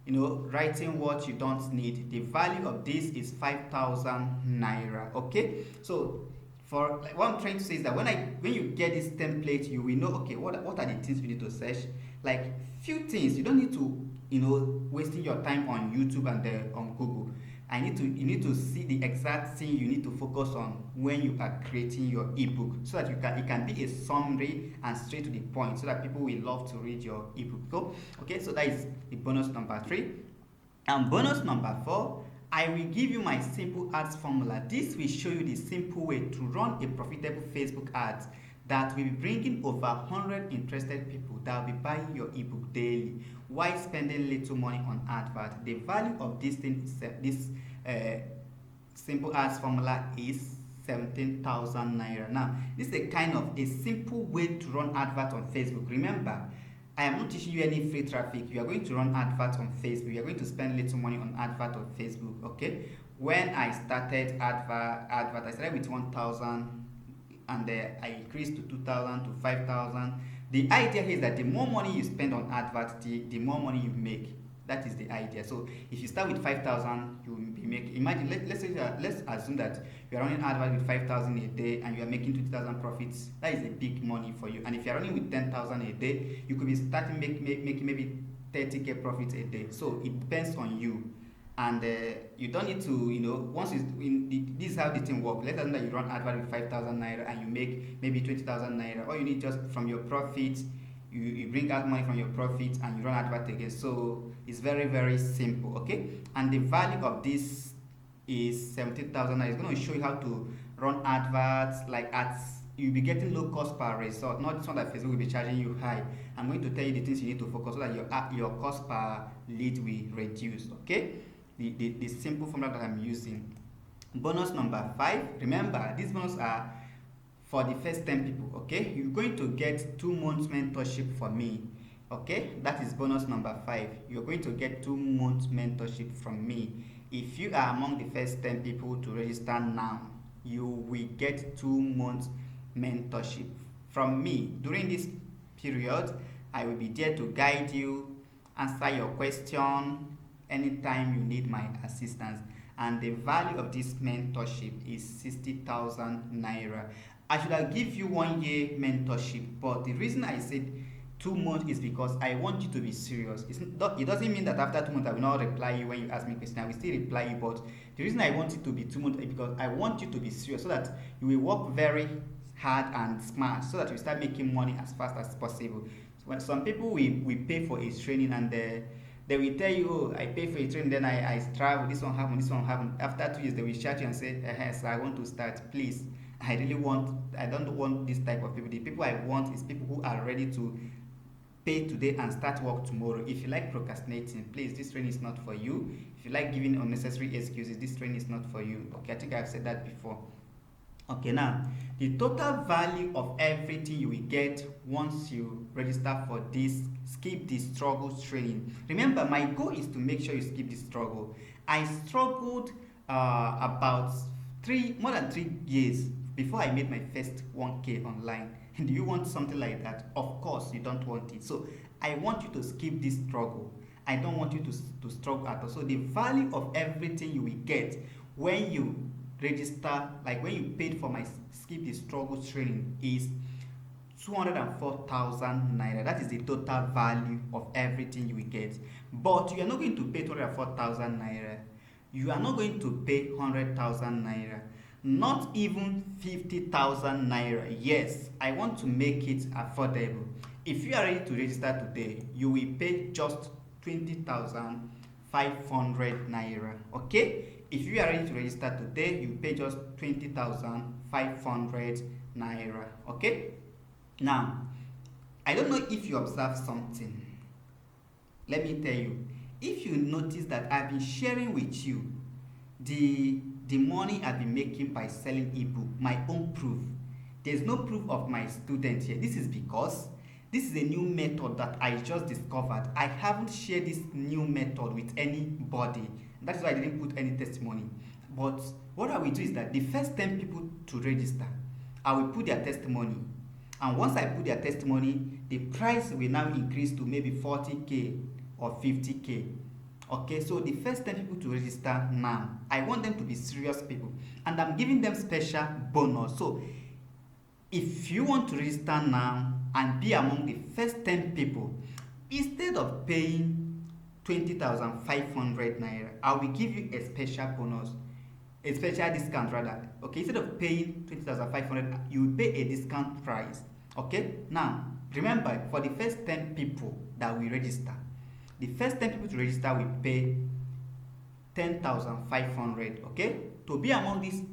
writing what you don't need. The value of this is 5,000 naira. Okay, so for what I'm trying to say is that when you get this template, you will know, okay, what are the things you need to search. Like few things, you don't need to wasting your time on YouTube and on Google. You need to see the exact thing you need to focus on when you are creating your ebook, so that it can be a summary and straight to the point, so that people will love to read your ebook. Okay, so that is the bonus number three. And bonus number four, I will give you my simple ads formula. This will show you the simple way to run a profitable Facebook ads that will be bringing over 100 interested people that will be buying your ebook daily while spending little money on advert. The value of this simple ads formula is 17,000 naira. Now, this is a kind of a simple way to run advert on Facebook. Remember, I am not teaching you any free traffic. You are going to run adverts on Facebook. You are going to spend little money on advert on Facebook. Okay. When I started advert, I started with 1,000 and I increased to 2,000 to 5,000. The idea is that the more money you spend on advert, the more money you make. That is the idea. So if you start with 5,000, you will be making. Imagine, let's assume that you are running advert with 5,000 a day and you are making 20,000 profits. That is a big money for you. And if you are running with 10,000 a day, you could be starting making maybe 30k profits a day. So it depends on you. And you don't need to, this is how the thing works. Let's assume that you run advert with 5,000 naira and you make maybe 20,000 naira. All you need just from your profits, you bring out money from your profits and you run advert again. So it's very, very simple. Okay, and the value of this is 17,000. It's going to show you how to run adverts like ads. You'll be getting low cost per result. Not so that Facebook will be charging you high. I'm going to tell you the things you need to focus so that your cost per lead will reduce. Okay, the simple formula that I'm using. Bonus number 5. Remember, these bonus are for the first 10 people. Okay, you're going to get 2 months mentorship from me. Okay, that is bonus number 5. You're going to get 2 months mentorship from me. If you are among the first 10 people to register now, you will get 2 months mentorship from me. During this period, I will be there to guide you, answer your question anytime you need my assistance. And the value of this mentorship is 60,000 naira. I should have give you 1 year mentorship, but the reason I said 2 months is because I want you to be serious. It doesn't mean that after 2 months I will not reply you when you ask me a question. I will still reply you, but the reason I want it to be 2 months is because I want you to be serious, so that you will work very hard and smart, so that you start making money as fast as possible. When some people we pay for a training and they will tell you, oh, I pay for a training, then I travel, this one happened. After 2 years, they will chat you and say, sir, I want to start. Please, I don't want this type of people. The people I want is people who are ready to pay today and start work tomorrow. If you like procrastinating, please, this training is not for you. If you like giving unnecessary excuses, this training is not for you. Okay, I think I've said that before. Okay, now the total value of everything you will get once you register for this skip the struggle training. Remember, my goal is to make sure you skip the struggle. I struggled about more than 3 years before I made my first 1K online. And do you want something like that? Of course, you don't want it. So I want you to skip this struggle. I don't want you to struggle at all. So the value of everything you will get when you register, like when you paid for my skip the struggle training, is 204,000 naira. That is the total value of everything you will get. But you are not going to pay 204,000 naira. You are not going to pay 100,000 naira. Not even 50,000 naira. Yes, I want to make it affordable. If you are ready to register today, you will pay just 20,500 naira. Okay? If you are ready to register today, you pay just 20,500 naira. Okay? Now, I don't know if you observe something. Let me tell you. If you notice that I've been sharing with you the money I've been making by selling ebook, my own proof. There's no proof of my student here. This is because this is a new method that I just discovered. I haven't shared this new method with anybody. That's why I didn't put any testimony. But what I will do is that the first 10 people to register, I will put their testimony. And once I put their testimony, the price will now increase to maybe 40K or 50K. Okay, so the first 10 people to register now, I want them to be serious people. And I'm giving them special bonus. So if you want to register now and be among the first 10 people, instead of paying 20,500 naira, I will give you a special bonus, a special discount rather. Okay, instead of paying 20,500, you will pay a discount price. Okay, now remember, for the first 10 people that we register, the first 10 people to register will pay 10,500. Okay, to be among these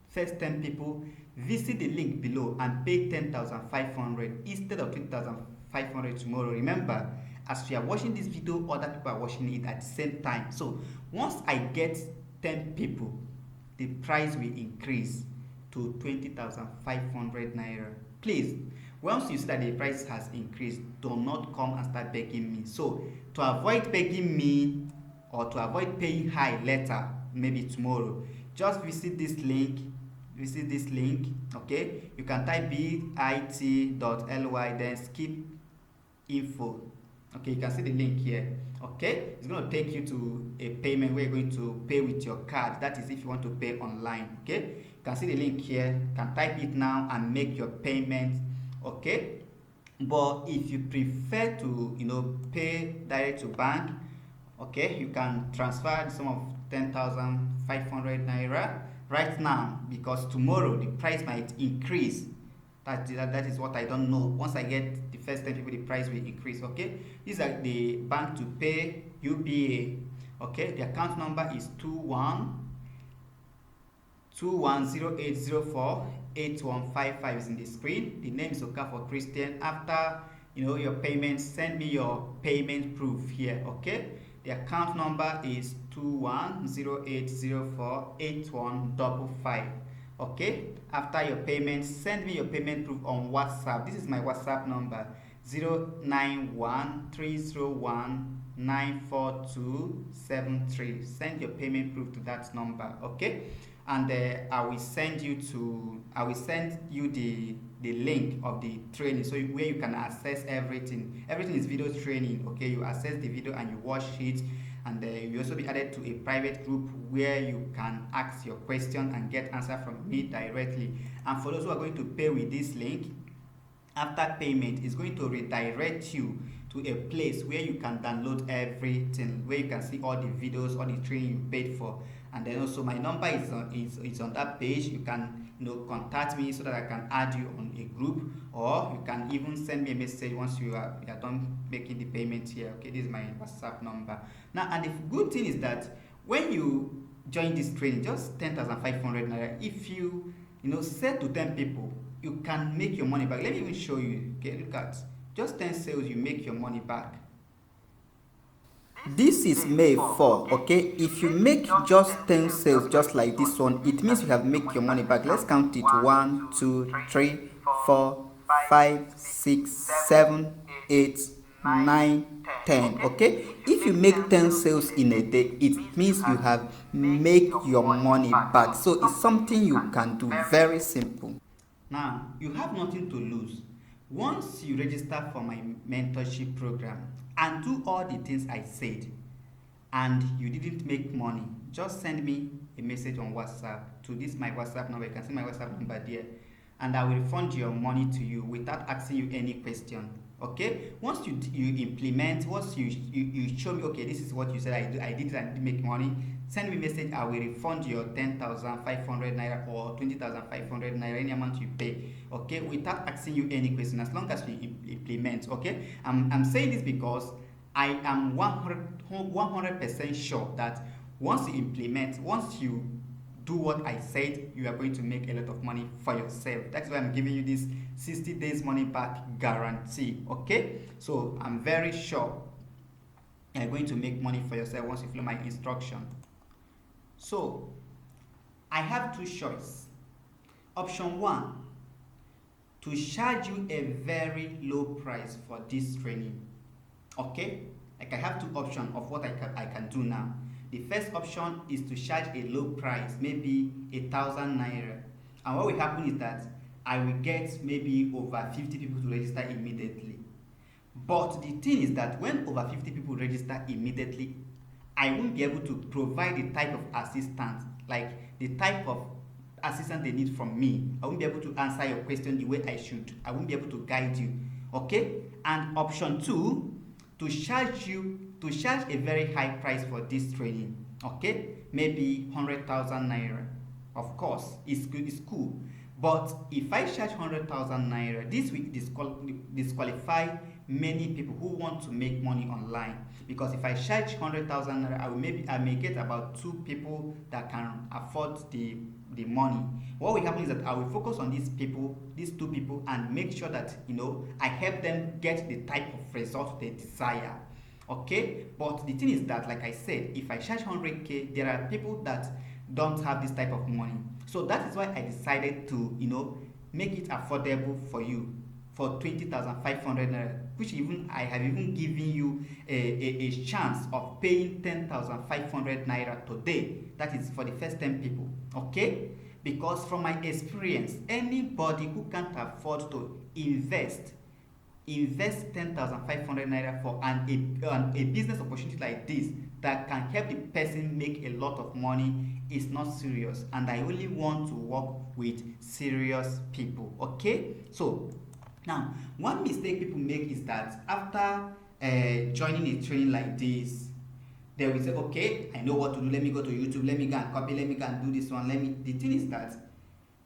first 10 people, visit the link below and pay 10,500 instead of 20,500 tomorrow. Remember, as we are watching this video, other people are watching it at the same time. So once I get 10 people, the price will increase to 20,500 naira. Please, once you see that the price has increased, do not come and start begging me. So to avoid begging me or to avoid paying high later, maybe tomorrow, just visit this link. Okay, you can type bit.ly, then skip info. Okay, you can see the link here. Okay, it's going to take you to a payment where you're going to pay with your card. That is if you want to pay online. Okay, you can see the link here. You can type it now and make your payment. Okay, but if you prefer to pay direct to bank, okay, you can transfer the sum of 10,500 naira right now, because tomorrow the price might increase. That is what I don't know. Once I get the first 10 people, the price will increase. Okay, these are the bank to pay, UBA. Okay, the account number is 2108048155 is in the screen. The name is Okafor Christian. After your payment, send me your payment proof here. Okay, the account number is 2108048155. Okay, after your payment, send me your payment proof on WhatsApp. This is my WhatsApp number, 09130194273. Send your payment proof to that number. Okay, and I will send you the link of the training, so where you can access everything. Everything is video training. Okay, you access the video and you watch it. And you also be added to a private group where you can ask your question and get answer from me directly. And for those who are going to pay with this link, after payment, it's going to redirect you to a place where you can download everything, where you can see all the videos, all the training you paid for. And then also my number is on that page. You can contact me so that I can add you on a group, or you can even send me a message once you are done making the payment here. Okay, this is my WhatsApp number. Now, and the good thing is that when you join this training, just 10,500 naira, if you sell to 10 people, you can make your money back. Let me even show you. Okay, look at just 10 sales, you make your money back. This is May 4, okay? If you make just 10 sales just like this one, it means you have make your money back. Let's count it: 1, 2, 3, 4, 5, 6, 7, 8, 9, 10. Okay? If you make 10 sales in a day, it means you have make your money back. So it's something you can do, very simple. Now, you have nothing to lose. Once you register for my mentorship program and do all the things I said, and you didn't make money, just send me a message on WhatsApp to this my WhatsApp number. You can see my WhatsApp number there, and I will refund your money to you without asking you any question. Okay, once you implement, once you show me, okay, this is what you said I did and didn't make money, send me a message. I will refund your 10,500 naira or 20,500 naira, any amount you pay, okay, without asking you any question, as long as you implement. Okay, I'm saying this because I am 100% sure that once you implement, once you do what I said, you are going to make a lot of money for yourself. That's why I'm giving you this 60 days money back guarantee. Okay, so I'm very sure you're going to make money for yourself once you follow my instruction. So I have two choices. Option 1, to charge you a very low price for this training. Okay, like I have two options of what I can do now. The first option is to charge a low price, maybe 1,000 naira, and what will happen is that I will get maybe over 50 people to register immediately. But the thing is that when over 50 people register immediately, I won't be able to provide the type of assistance, like the type of assistance they need from me. I won't be able to answer your question the way I should. I won't be able to guide you. Okay, and option 2, to charge a very high price for this training. Okay, maybe 100,000 naira. Of course, it's cool. But if I charge 100,000 naira, this will disqualify many people who want to make money online. Because if I charge 100,000 naira, I may get about 2 people that can afford the money. What will happen is that I will focus on these 2 people, and make sure that I help them get the type of result they desire. Okay, but the thing is that, like I said, if I charge 100k, there are people that don't have this type of money. So that is why I decided to make it affordable for you for 20,500 naira, which I have even given you a chance of paying 10,500 naira today. That is for the first 10 people. Okay, because from my experience, anybody who can't afford to invest 10,500 naira for a business opportunity like this that can help the person make a lot of money is not serious, and I only want to work with serious people. Okay, so now one mistake people make is that after joining a training like this, they will say, okay, I know what to do, let me go to YouTube, let me go and copy, let me go and do this one, the thing is that,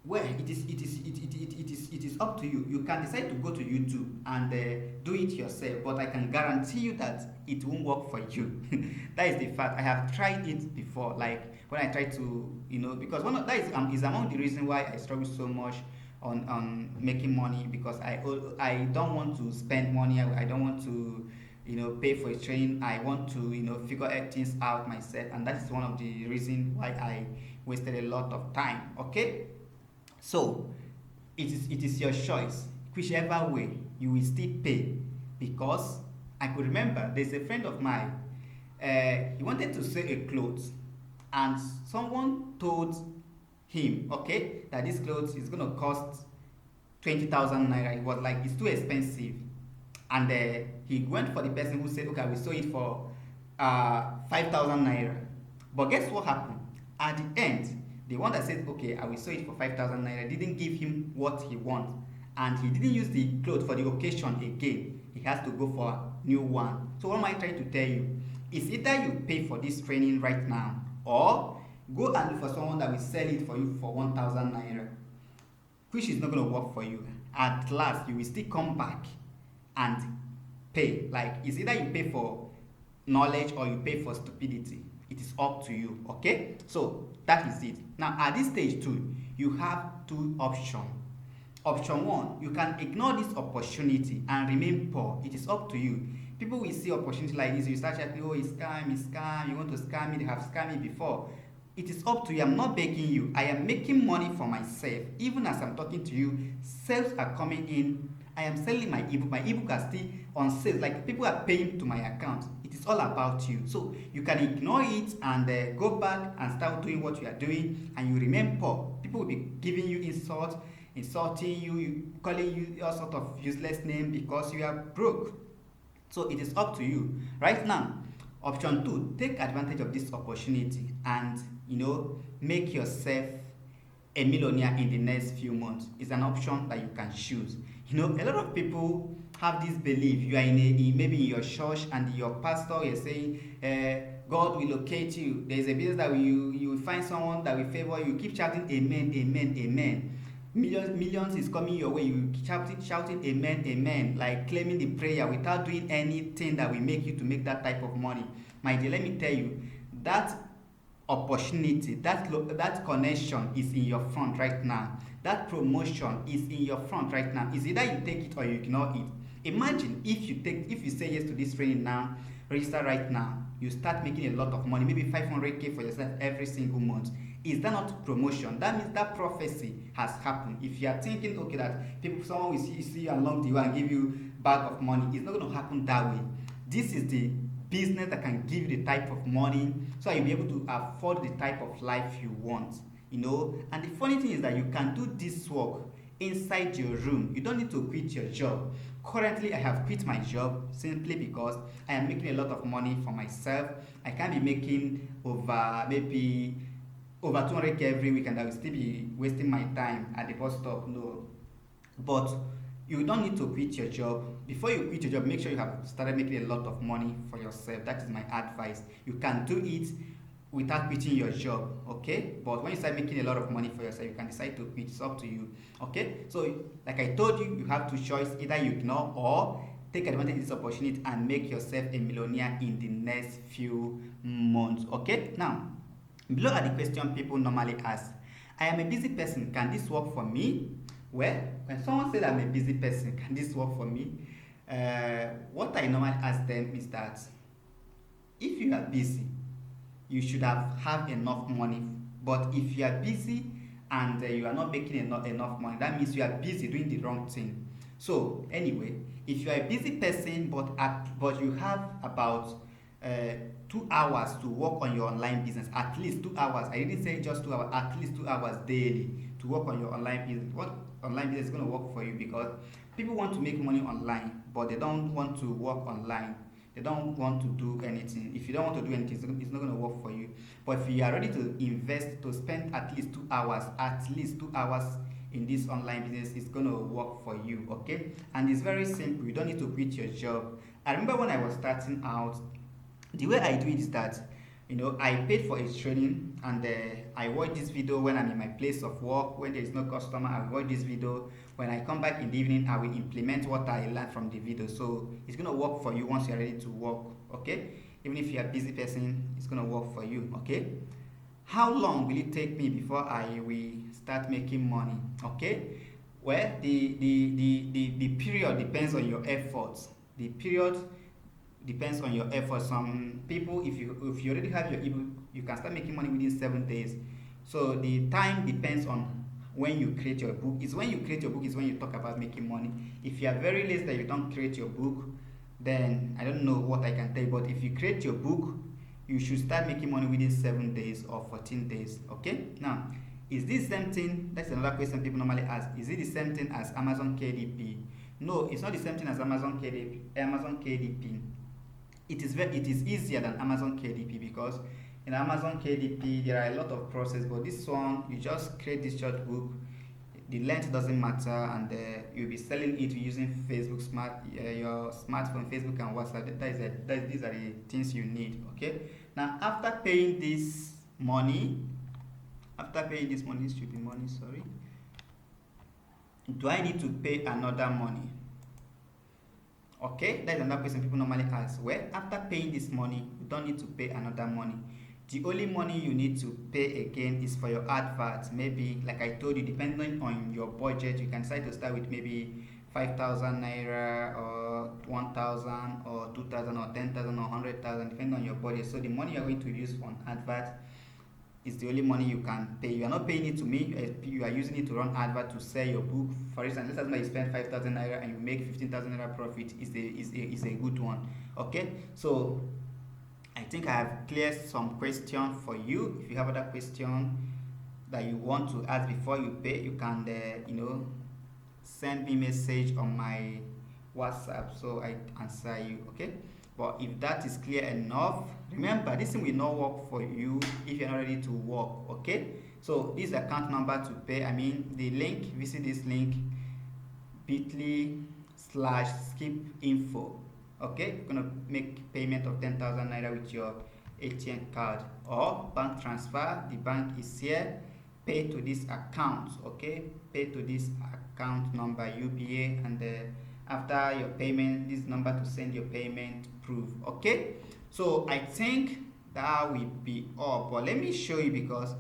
well, it is up to you. You can decide to go to YouTube and do it yourself, but I can guarantee you that it won't work for you. That is the fact. I have tried it before, like when I tried to, because that is among the reasons why I struggle so much on making money, because I don't want to spend money. I don't want to pay for a training. I want to figure things out myself, and that is one of the reasons why I wasted a lot of time. Okay. So it is your choice. Whichever way, you will still pay, because I could remember there's a friend of mine. He wanted to sell a clothes, and someone told him, okay, that this clothes is gonna cost 20,000 naira. It was like, it's too expensive, and he went for the person who said, okay, we sold it for 5,000 naira. But guess what happened? At the end, the one that said, okay, I will sell it for 5,000 naira, didn't give him what he wants, and he didn't use the clothes for the occasion again. He has to go for a new one. So what am I trying to tell you? It's either you pay for this training right now, or Go and look for someone that will sell it for you for 1,000 naira, which is not going to work for you. At last, you will still come back and pay. Like, it's either you pay for knowledge or you pay for stupidity. It is up to you. Okay, so that is it. Now at this stage too, you have two options. Option one, you can ignore this opportunity and remain poor. It is up to you. People will see opportunity like this, you start chatting, oh, it's scam, you want to scam me, they have scammed me before. It is up to you. I'm not begging you. I am making money for myself. Even as I'm talking to you, sales are coming in. I am selling my ebook. My ebook are still on sales. Like, people are paying to my account. It is all about you. So you can ignore it and go back and start doing what you are doing, and you remain poor. People will be giving you insults, insulting you, calling you all sort of useless name because you are broke. So it is up to you. Right now, option two, take advantage of this opportunity and make yourself a millionaire in the next few months. Is an option that you can choose. A lot of people have this belief. You are maybe in your church and your pastor is saying, God will locate you. There is a business that you will find someone that will favor you. Keep shouting amen, amen, amen. Millions is coming your way. You keep shouting amen, amen, like claiming the prayer without doing anything that will make you to make that type of money. My dear, let me tell you, that opportunity, that connection is in your front right now. That promotion is in your front right now. It's either you take it or you ignore it. Imagine if you say yes to this training now, register right now, you start making a lot of money, maybe 500k for yourself every single month. Is that not promotion? That means that prophecy has happened. If you are thinking, okay, that someone will see you along the way and give you bag of money, it's not going to happen that way. This is the business that can give you the type of money so you'll be able to afford the type of life you want. And the funny thing is that you can do this work inside your room. You don't need to quit your job. Currently, I have quit my job simply because I am making a lot of money for myself. I can't be making maybe over 200k every week and I will still be wasting my time at the bus stop. No. But you don't need to quit your job. Before you quit your job, make sure you have started making a lot of money for yourself. That is my advice. You can do it without quitting your job, okay? But when you start making a lot of money for yourself, you can decide to quit. It's up to you, okay? So like I told you, you have two choices. Either you ignore or take advantage of this opportunity and make yourself a millionaire in the next few months, okay? Now, below are the question people normally ask. I am a busy person. Can this work for me? Well, when someone says I'm a busy person, can this work for me? What I normally ask them is that if you are busy, you should have enough money. But if you are busy and you are not making enough money, that means you are busy doing the wrong thing. So anyway, if you are a busy person but you have about 2 hours to work on your online business, at least 2 hours. I didn't say just 2 hours, at least 2 hours daily to work on your online business. What online business is going to work for you? Because people want to make money online, but they don't want to work online. They don't want to do anything. If you don't want to do anything, it's not going to work for you. But if you are ready to invest, to spend at least 2 hours, in this online business, it's going to work for you, okay? And it's very simple. You don't need to quit your job. I remember when I was starting out, the way I do it is that, I paid for a training and I watch this video when I'm in my place of work. When there is no customer, I watch this video. When I come back in the evening, I will implement what I learned from the video. So it's going to work for you once you're ready to work, okay? Even if you're a busy person, it's going to work for you, okay? How long will it take me before I will start making money, okay? Well, the period depends on your efforts. The period depends on your efforts. Some people, if you already have your ebook, you can start making money within 7 days. So the time depends on when you create your book. Is when you create your book is when you talk about making money. If you are very lazy that you don't create your book, then I don't know what I can tell you. But if you create your book, you should start making money within 7 days or 14 days. Okay? Now, is this same thing? That's another question people normally ask. Is it the same thing as Amazon KDP? No, it's not the same thing as Amazon KDP. It is easier than Amazon KDP because in Amazon KDP there are a lot of process, but this one you just create this short book. The length doesn't matter, and you'll be selling it using Facebook your smartphone, Facebook and WhatsApp. These are the things you need. Okay. Now after paying this money, After paying this money, this should be money, sorry. Do I need to pay another money? Okay, that's another question people normally ask. Well, after paying this money, you don't need to pay another money. The only money you need to pay again is for your adverts. Maybe, like I told you, depending on your budget, you can decide to start with maybe 5,000 naira or 1,000 or 2,000 or 10,000 or 100,000, depending on your budget. So the money you're going to use on adverts is the only money you can pay. You are not paying it to me. You are using it to run advert to sell your book. For instance, let's say you spend 5,000 naira and you make 15,000 naira profit. Is a good one. Okay, so I think I have cleared some question for you. If you have other question that you want to ask before you pay, you can send me message on my WhatsApp so I answer you. Okay, but if that is clear enough, remember this thing will not work for you if you're not ready to work. Okay, so this account number to pay, I mean the link, visit this link, bit.ly/skip info. Okay, you're gonna make payment of 10,000 naira with your ATM card or bank transfer. The bank is here. Pay to this account. Okay, pay to this account number UBA, and after your payment, this number to send your payment proof. Okay, so I think that will be all. But let me show you, because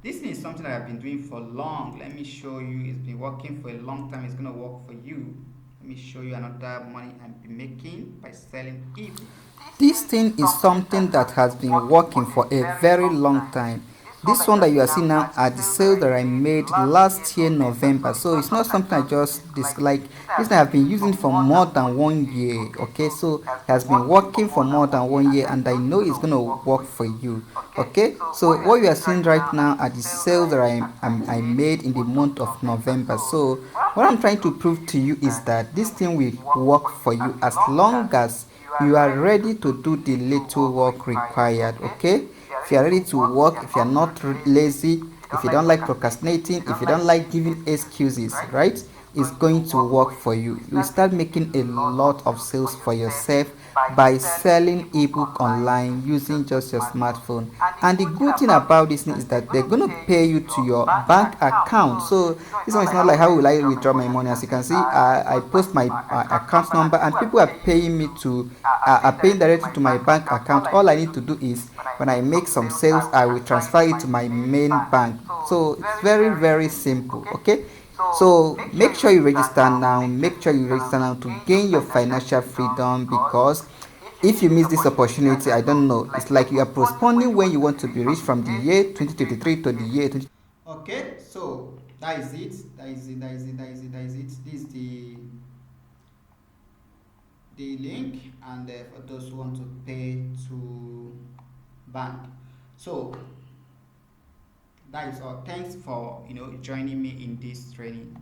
this is something that I've been doing for long. Let me show you. It's been working for a long time. It's gonna work for you. Let me show you another money I've been making by selling eBook. This thing is something that has been working for a very long time. This one that you are seeing now are the sales that I made last year November. So it's not something I just dislike. This thing I've been using for more than 1 year. Okay, so it has been working for more than 1 year, and I know it's gonna work for you. Okay, so what you are seeing right now are the sales that I made in the month of November. So what I'm trying to prove to you is that this thing will work for you as long as you are ready to do the little work required. Okay, if you are ready to work, if you are not lazy, if you don't like procrastinating, if you don't like giving excuses, right, it's going to work for you. You will start making a lot of sales for yourself by selling ebook online using just your smartphone. And the good thing about this thing is that they're going to pay you to your bank account. So this one is not like how will I withdraw my money. As you can see, I post my account number and people are paying me to are paying directly to my bank account. All I need to do is when I make some sales, I will transfer it to my main bank. So it's very, very simple. Okay, so make sure you register now. Make sure you register now to gain your financial freedom, because if you miss this opportunity, I don't know, it's like you are postponing when you want to be rich from the year 2023 to the year 20. Okay, so that is it. This is the link, and for those who want to pay to bank. So that is all. Thanks for joining me in this training.